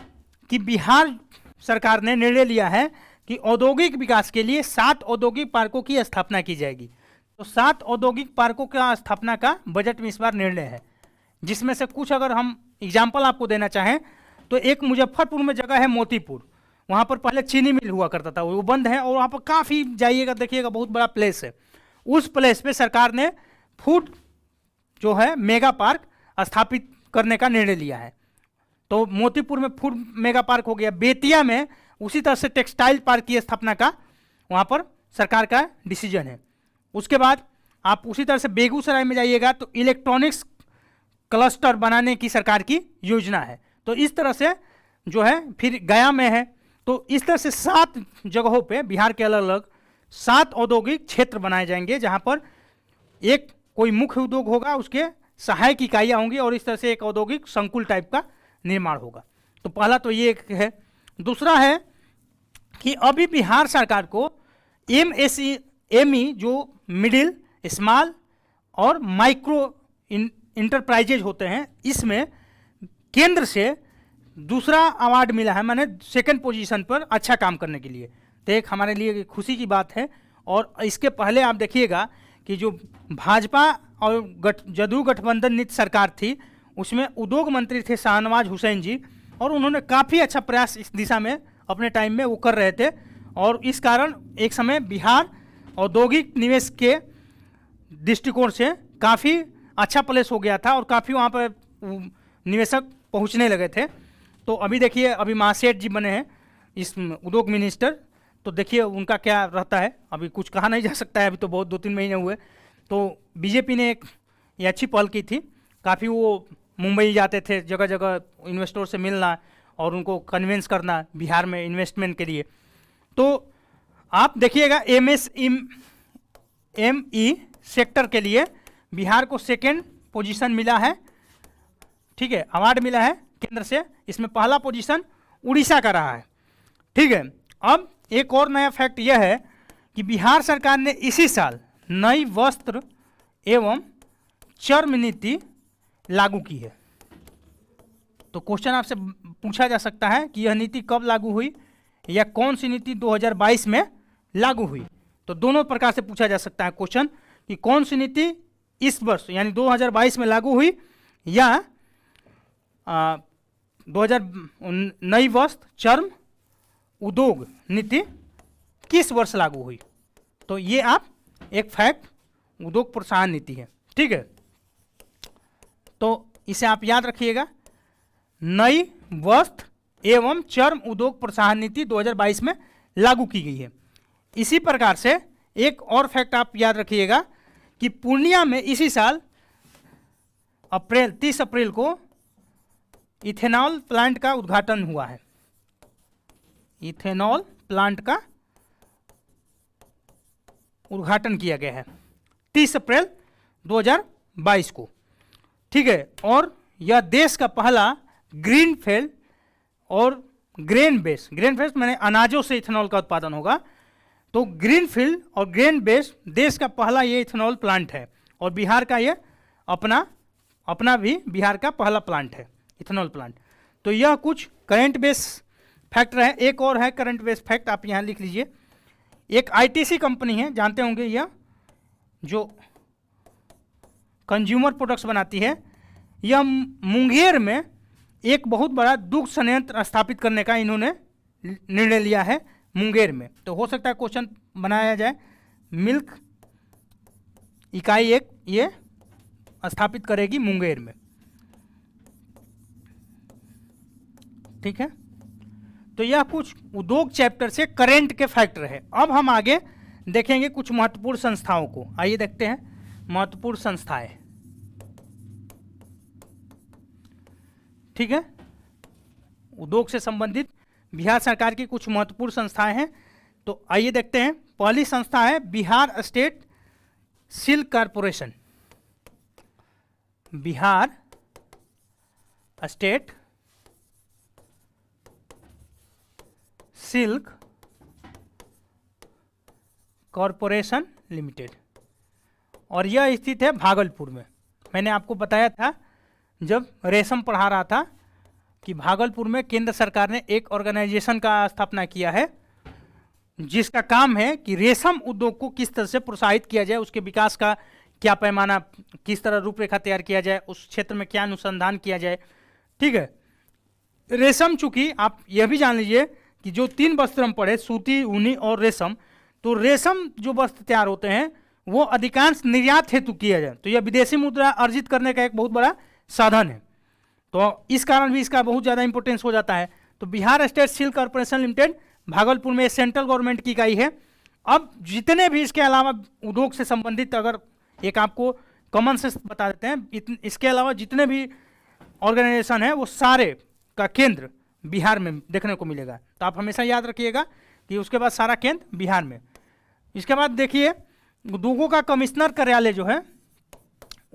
कि बिहार सरकार ने निर्णय लिया है कि औद्योगिक विकास के लिए 7 औद्योगिक पार्कों की स्थापना की जाएगी। तो 7 औद्योगिक पार्कों का स्थापना का बजट में इस बार निर्णय है, जिसमें से कुछ अगर हम एग्जाम्पल आपको देना चाहें तो एक मुजफ्फरपुर में जगह है मोतीपुर, वहाँ पर पहले चीनी मिल हुआ करता था, वो बंद है और वहाँ पर काफ़ी जाइएगा देखिएगा बहुत बड़ा प्लेस है। उस प्लेस पे सरकार ने फूड जो है मेगा पार्क स्थापित करने का निर्णय लिया है। तो मोतीपुर में फूड मेगा पार्क हो गया। बेतिया में उसी तरह से टेक्सटाइल पार्क की स्थापना का वहाँ पर सरकार का डिसीजन है। उसके बाद आप उसी तरह से बेगूसराय में जाइएगा तो इलेक्ट्रॉनिक्स क्लस्टर बनाने की सरकार की योजना है। तो इस तरह से जो है, फिर गया में है। तो इस तरह से 7 जगहों पे बिहार के अलग अलग 7 औद्योगिक क्षेत्र बनाए जाएंगे, जहाँ पर एक कोई मुख्य उद्योग होगा, उसके सहायक इकाइयाँ होंगी और इस तरह से एक औद्योगिक संकुल टाइप का निर्माण होगा। तो पहला तो ये एक है। दूसरा है कि अभी बिहार सरकार को MSME जो मिडिल स्मॉल और माइक्रो इंटरप्राइजेज होते हैं, इसमें केंद्र से दूसरा अवार्ड मिला है, माने सेकंड पोजीशन पर अच्छा काम करने के लिए। तो एक हमारे लिए खुशी की बात है। और इसके पहले आप देखिएगा कि जो भाजपा और जदयू गठबंधन नीति सरकार थी, उसमें उद्योग मंत्री थे शाहनवाज हुसैन जी, और उन्होंने काफ़ी अच्छा प्रयास इस दिशा में अपने टाइम में वो कर रहे थे। और इस कारण एक समय बिहार औद्योगिक निवेश के दृष्टिकोण से काफ़ी अच्छा प्लेस हो गया था और काफ़ी वहाँ पर निवेशक पहुँचने लगे थे। तो अभी देखिए, अभी महासेठ जी बने हैं इस उद्योग मिनिस्टर, तो देखिए उनका क्या रहता है। अभी कुछ कहा नहीं जा सकता है, अभी तो बहुत 2-3 महीने हुए। तो बीजेपी ने एक ये अच्छी पहल की थी, काफ़ी वो मुंबई जाते थे, जगह जगह इन्वेस्टर से मिलना और उनको कन्विंस करना बिहार में इन्वेस्टमेंट के लिए। तो आप देखिएगा MSME सेक्टर के लिए बिहार को सेकेंड पोजीशन मिला है, ठीक है, अवार्ड मिला है केंद्र से। इसमें पहला पोजीशन उड़ीसा का रहा है, ठीक है। अब एक और नया फैक्ट यह है कि बिहार सरकार ने इसी साल नई वस्त्र एवं चर्म नीति लागू की है। तो क्वेश्चन आपसे पूछा जा सकता है कि यह नीति कब लागू हुई या कौन सी नीति 2022 में लागू हुई। तो दोनों प्रकार से पूछा जा सकता है क्वेश्चन कि कौन सी नीति इस वर्ष यानी 2022 में लागू हुई, या 2000 नई वस्त्र चर्म उद्योग नीति किस वर्ष लागू हुई। तो ये आप एक फैक्ट उद्योग प्रोत्साहन नीति है, ठीक है। तो इसे आप याद रखिएगा, नई वस्त्र एवं चर्म उद्योग प्रोत्साहन नीति 2022 में लागू की गई है। इसी प्रकार से एक और फैक्ट आप याद रखिएगा कि पूर्णिया में इसी साल 30 अप्रैल को इथेनॉल प्लांट का उद्घाटन हुआ है। इथेनॉल प्लांट का उद्घाटन किया गया है 30 अप्रैल 2022 को, ठीक है। और यह देश का पहला ग्रीन फील्ड और ग्रेन बेस्ड माने अनाजों से इथेनॉल का उत्पादन होगा। तो ग्रीन फील्ड और ग्रेन बेस्ड देश का पहला ये इथेनॉल प्लांट है और बिहार का ये अपना भी बिहार का पहला प्लांट है इथेनॉल प्लांट। तो यह कुछ करंट बेस फैक्ट रहे। एक और है करंट बेस फैक्ट, आप यहाँ लिख लीजिए। एक ITC कंपनी है, जानते होंगे, यह जो कंज्यूमर प्रोडक्ट्स बनाती है, यह मुंगेर में एक बहुत बड़ा दुग्ध संयंत्र स्थापित करने का इन्होंने निर्णय लिया है मुंगेर में। तो हो सकता है क्वेश्चन बनाया जाए, मिल्क इकाई एक ये स्थापित करेगी मुंगेर में, ठीक है। तो यह कुछ उद्योग चैप्टर से करंट के फैक्टर है। अब हम आगे देखेंगे कुछ महत्वपूर्ण संस्थाओं को। आइए देखते हैं महत्वपूर्ण संस्थाएं, ठीक है। उद्योग से संबंधित बिहार सरकार की कुछ महत्वपूर्ण संस्थाएं हैं। तो आइए देखते हैं। पहली संस्था है Bihar state silk corporation. Bihar state silk corporation limited, और यह स्थित है भागलपुर में। मैंने आपको बताया था जब रेशम पढ़ा रहा था कि भागलपुर में केंद्र सरकार ने एक ऑर्गेनाइजेशन का स्थापना किया है जिसका काम है कि रेशम उद्योग को किस तरह से प्रोत्साहित किया जाए, उसके विकास का क्या पैमाना, किस तरह रूपरेखा तैयार किया जाए, उस क्षेत्र में क्या अनुसंधान किया जाए, ठीक है। रेशम, चूंकि आप यह भी जान लीजिए कि जो 3 वस्त्र हम पढ़े, सूती, ऊनी और रेशम, तो रेशम जो वस्त्र तैयार होते हैं वो अधिकांश निर्यात हेतु किया जाए, तो यह विदेशी मुद्रा अर्जित करने का एक बहुत बड़ा साधन है। तो इस कारण भी इसका बहुत ज़्यादा इंपॉर्टेंस हो जाता है। तो Bihar state silk corporation limited Bhagalpur में सेंट्रल गवर्नमेंट की इकाई है। अब जितने भी इसके अलावा उद्योग से संबंधित, अगर एक आपको कॉमन सेंस बता देते हैं, इसके अलावा जितने भी ऑर्गेनाइजेशन है वो सारे का केंद्र बिहार में देखने को मिलेगा। तो आप हमेशा याद रखिएगा कि उसके बाद सारा केंद्र बिहार में। इसके बाद देखिए उद्योगों का कमिश्नर कार्यालय जो है,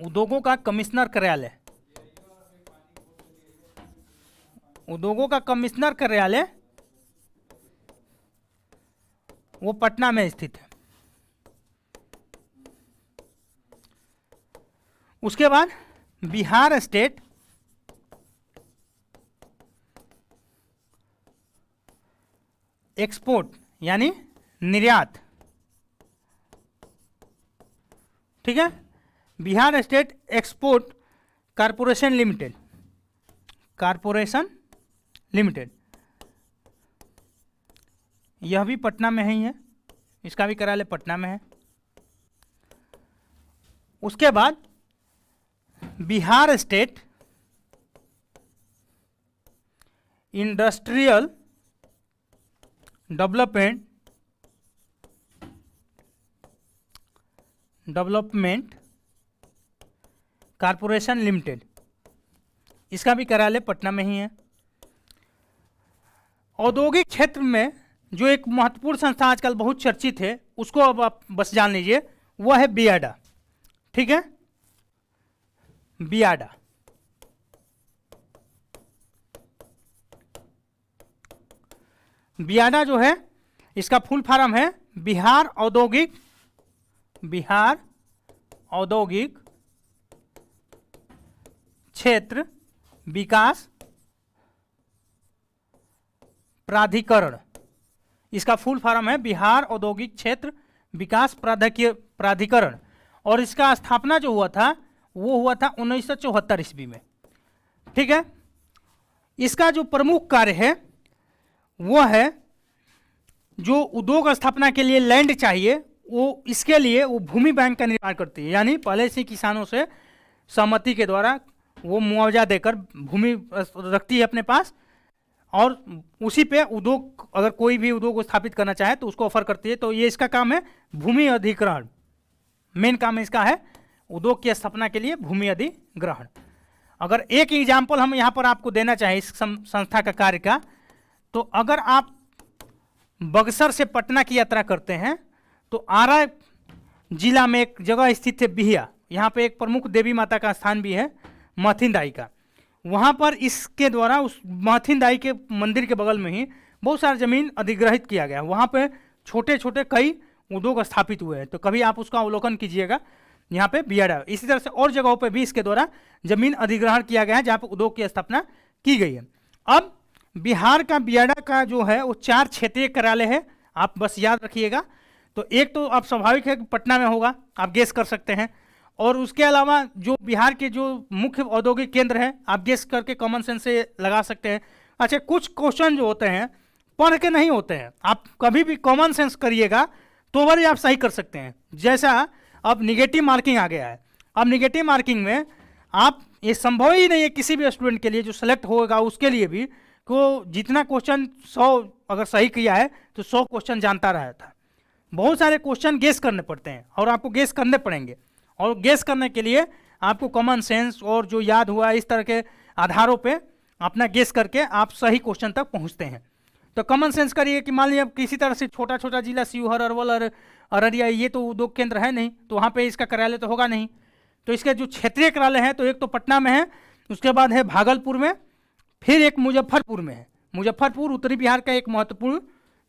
उद्योगों का कमिश्नर कार्यालय, उद्योगों का कमिश्नर कार्यालय वो पटना में स्थित है। उसके बाद बिहार स्टेट एक्सपोर्ट यानी निर्यात, ठीक है, Bihar state export corporation limited, corporation limited, यह भी पटना में ही है, इसका भी कार्यालय पटना में है। उसके बाद Bihar state industrial development corporation limited, इसका भी कार्यालय पटना में ही है। औद्योगिक क्षेत्र में जो एक महत्वपूर्ण संस्था आजकल बहुत चर्चित है, उसको अब आप बस जान लीजिए, वह है बियाडा, ठीक है, बियाडा। बियाडा जो है इसका फुल फॉर्म है बिहार औद्योगिक क्षेत्र विकास प्राधिकरण, इसका फुल फॉर्म है बिहार औद्योगिक क्षेत्र विकास प्राधिकरण। और इसका स्थापना जो हुआ था वो हुआ था 1974 ईस्वी में, ठीक है। इसका जो प्रमुख कार्य है वो है जो उद्योग स्थापना के लिए लैंड चाहिए, वो इसके लिए वो भूमि बैंक का निर्माण करती है, यानी पहले से किसानों से सहमति के द्वारा वो मुआवजा देकर भूमि रखती है अपने पास, और उसी पे उद्योग, अगर कोई भी उद्योग स्थापित करना चाहे तो उसको ऑफर करती है। तो ये इसका काम है भूमि अधिग्रहण, मेन काम इसका है उद्योग की स्थापना के लिए भूमि अधिग्रहण। अगर एक एग्जाम्पल हम यहाँ पर आपको देना चाहें इस संस्था का कार्य का, तो अगर आप बक्सर से पटना की यात्रा करते हैं तो आरा जिला में एक जगह स्थित है बिहिया, यहाँ पे एक प्रमुख देवी माता का स्थान भी है महथिनदाई का। वहाँ पर इसके द्वारा उस महथिनदाई के मंदिर के बगल में ही बहुत सारा जमीन अधिग्रहित किया गया, वहाँ पे छोटे छोटे कई उद्योग स्थापित हुए हैं। तो कभी आप उसका अवलोकन कीजिएगा, यहाँ पे बियाडा। इसी तरह से और जगहों पे भी इसके द्वारा जमीन अधिग्रहण किया गया है जहाँ पे उद्योग की स्थापना की गई है। अब बिहार का बियाडा का जो है वो 4 क्षेत्रीय कार्यालय है, आप बस याद रखिएगा। तो एक तो आप स्वाभाविक है कि पटना में होगा, आप गेस कर सकते हैं, और उसके अलावा जो बिहार के जो मुख्य औद्योगिक केंद्र है आप गेस करके कॉमन सेंस से लगा सकते हैं। अच्छा, कुछ क्वेश्चन जो होते हैं पढ़ के नहीं होते हैं, आप कभी भी कॉमन सेंस करिएगा तो वही आप सही कर सकते हैं। जैसा अब निगेटिव मार्किंग आ गया है, अब निगेटिव मार्किंग में आप, ये संभव ही नहीं है किसी भी स्टूडेंट के लिए जो सेलेक्ट होगा उसके लिए भी, को जितना क्वेश्चन 100 अगर सही किया है तो 100 क्वेश्चन जानता रहा था। बहुत सारे क्वेश्चन गेस करने पड़ते हैं और आपको गेस करने पड़ेंगे, और गेस करने के लिए आपको कॉमन सेंस और जो याद हुआ इस तरह के आधारों पे अपना गेस करके आप सही क्वेश्चन तक पहुंचते हैं। तो कॉमन सेंस करिए कि मान लीजिए किसी तरह से छोटा छोटा जिला शिवहर, अरवल और अररिया, ये तो उद्योग केंद्र है नहीं, तो वहाँ पे इसका कार्यालय तो होगा नहीं। तो इसके जो क्षेत्रीय कार्यालय है तो एक तो पटना में है, उसके बाद है भागलपुर में, फिर एक मुजफ्फरपुर में है। मुजफ्फरपुर उत्तरी बिहार का एक महत्वपूर्ण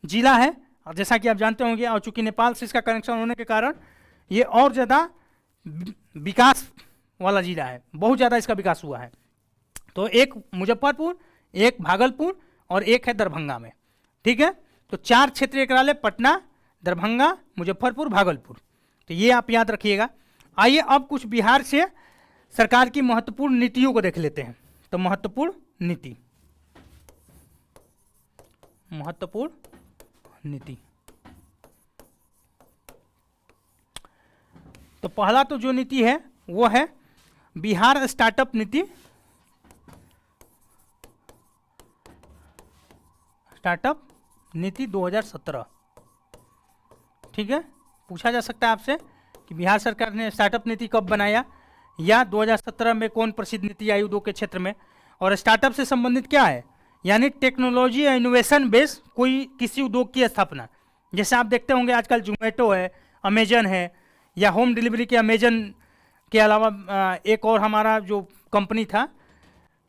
जिला है, और जैसा कि आप जानते होंगे, और चूँकि नेपाल से इसका कनेक्शन होने के कारण ये और ज़्यादा विकास वाला जिला है, बहुत ज़्यादा इसका विकास हुआ है। तो एक मुजफ्फरपुर, एक भागलपुर और एक है दरभंगा में, ठीक है। तो 4 क्षेत्रीय कार्यालय पटना, दरभंगा, मुजफ्फरपुर, भागलपुर, तो ये आप याद रखिएगा। आइए अब कुछ बिहार से सरकार की महत्वपूर्ण नीतियों को देख लेते हैं। तो महत्वपूर्ण नीति, महत्वपूर्ण नीति। तो पहला तो जो नीति है वो है बिहार स्टार्टअप नीति। स्टार्टअप नीति 2017। ठीक है, पूछा जा सकता है आपसे कि बिहार सरकार ने स्टार्टअप नीति कब बनाया, या 2017 में कौन प्रसिद्ध नीति आई उद्योग के क्षेत्र में, और स्टार्टअप से संबंधित क्या है, यानी टेक्नोलॉजी या इनोवेशन बेस कोई किसी उद्योग की स्थापना। जैसे आप देखते होंगे आजकल जोमेटो है, अमेजन है, या होम डिलीवरी के अमेजन के अलावा एक और हमारा जो कंपनी था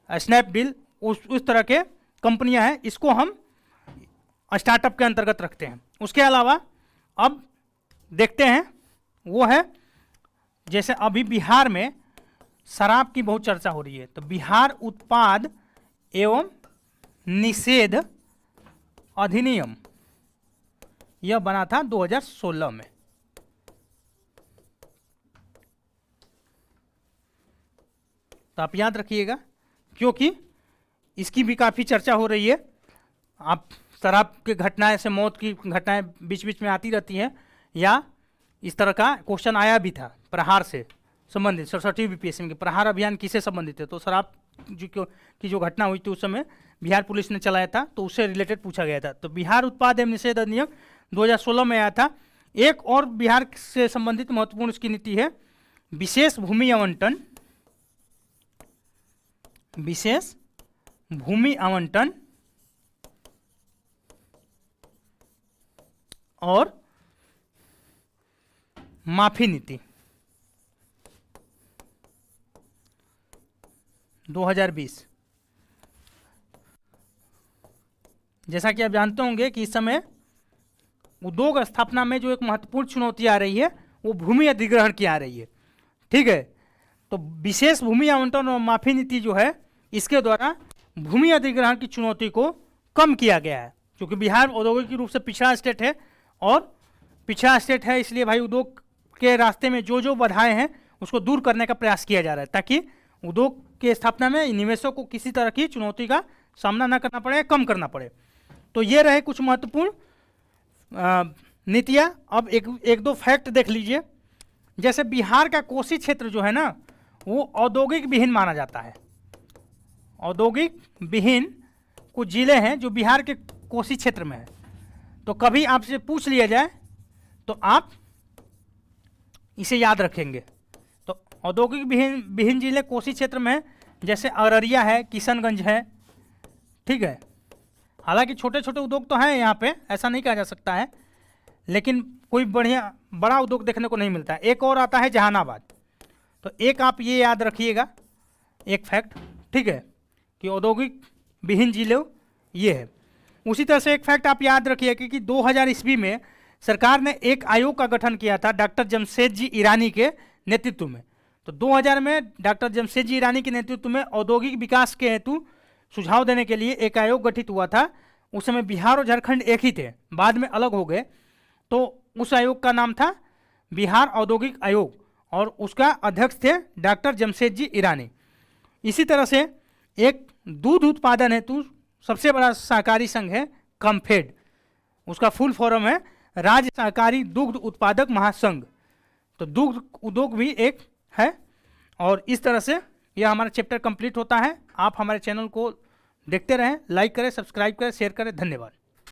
स्नैपडील, उस तरह के कंपनियां हैं, इसको हम स्टार्टअप के अंतर्गत रखते हैं। उसके अलावा अब देखते हैं वो है, जैसे अभी बिहार में शराब की बहुत चर्चा हो रही है, तो बिहार उत्पाद एवं निषेध अधिनियम यह बना था 2016 में। तो आप याद रखिएगा, क्योंकि इसकी भी काफ़ी चर्चा हो रही है। आप शराब की घटनाएं से मौत की घटनाएं बीच बीच में आती रहती हैं, या इस तरह का क्वेश्चन आया भी था प्रहार से संबंधित 67 बीपीएससी में, प्रहार अभियान किससे संबंधित है, तो शराब की जो घटना हुई थी उस समय बिहार पुलिस ने चलाया था, तो उससे रिलेटेड पूछा गया था। तो बिहार उत्पाद एवं निषेध अधिनियम 2016 में आया था। एक और बिहार से संबंधित महत्वपूर्ण इसकी नीति है विशेष भूमि आवंटन। विशेष भूमि आवंटन और माफी नीति 2020। जैसा कि आप जानते होंगे कि इस समय उद्योग स्थापना में जो एक महत्वपूर्ण चुनौती आ रही है वो भूमि अधिग्रहण की आ रही है। ठीक है, तो विशेष भूमि आवंटन और माफी नीति जो है, इसके द्वारा भूमि अधिग्रहण की चुनौती को कम किया गया है, क्योंकि बिहार औद्योगिक रूप से पिछड़ा स्टेट है, और पिछड़ा स्टेट है इसलिए भाई उद्योग के रास्ते में जो जो बाधाएं हैं उसको दूर करने का प्रयास किया जा रहा है, ताकि उद्योग के स्थापना में निवेशकों को किसी तरह की चुनौती का सामना न करना पड़े, कम करना पड़े। तो ये रहे कुछ महत्वपूर्ण नीतियाँ। अब एक दो फैक्ट देख लीजिए। जैसे बिहार का कोसी क्षेत्र जो है ना, वो औद्योगिक विहीन माना जाता है। औद्योगिक विहीन कुछ जिले हैं जो बिहार के कोसी क्षेत्र में है। तो कभी आपसे पूछ लिया जाए तो आप इसे याद रखेंगे। तो औद्योगिक विहीन जिले कोसी क्षेत्र में है, जैसे अररिया है, किशनगंज है। ठीक है, हालांकि छोटे छोटे उद्योग तो हैं यहाँ पे, ऐसा नहीं कहा जा सकता है, लेकिन कोई बड़ा उद्योग देखने को नहीं मिलता है। एक और आता है जहानाबाद। तो एक आप ये याद रखिएगा, एक फैक्ट, ठीक है, कि औद्योगिक विहीन जिले ये है। उसी तरह से एक फैक्ट आप याद रखिए कि 2000 ईस्वी में सरकार ने एक आयोग का गठन किया था डॉक्टर जमशेदजी ईरानी के नेतृत्व में। तो 2000 में डॉक्टर जमशेदजी ईरानी के नेतृत्व में औद्योगिक विकास के हेतु सुझाव देने के लिए एक आयोग गठित हुआ था। उस समय बिहार और झारखंड एक ही थे, बाद में अलग हो गए। तो उस आयोग का नाम था बिहार औद्योगिक आयोग, और उसका अध्यक्ष थे डॉक्टर जमशेदजी ईरानी। इसी तरह से एक दूध उत्पादन हेतु सबसे बड़ा सहकारी संघ है कम्फेड, उसका फुल फॉर्म है राज्य सहकारी दुग्ध उत्पादक महासंघ। तो दुग्ध उद्योग भी एक है। और इस तरह से यह हमारा चैप्टर कंप्लीट होता है। आप हमारे चैनल को देखते रहें, लाइक करें, सब्सक्राइब करें, शेयर करें। धन्यवाद।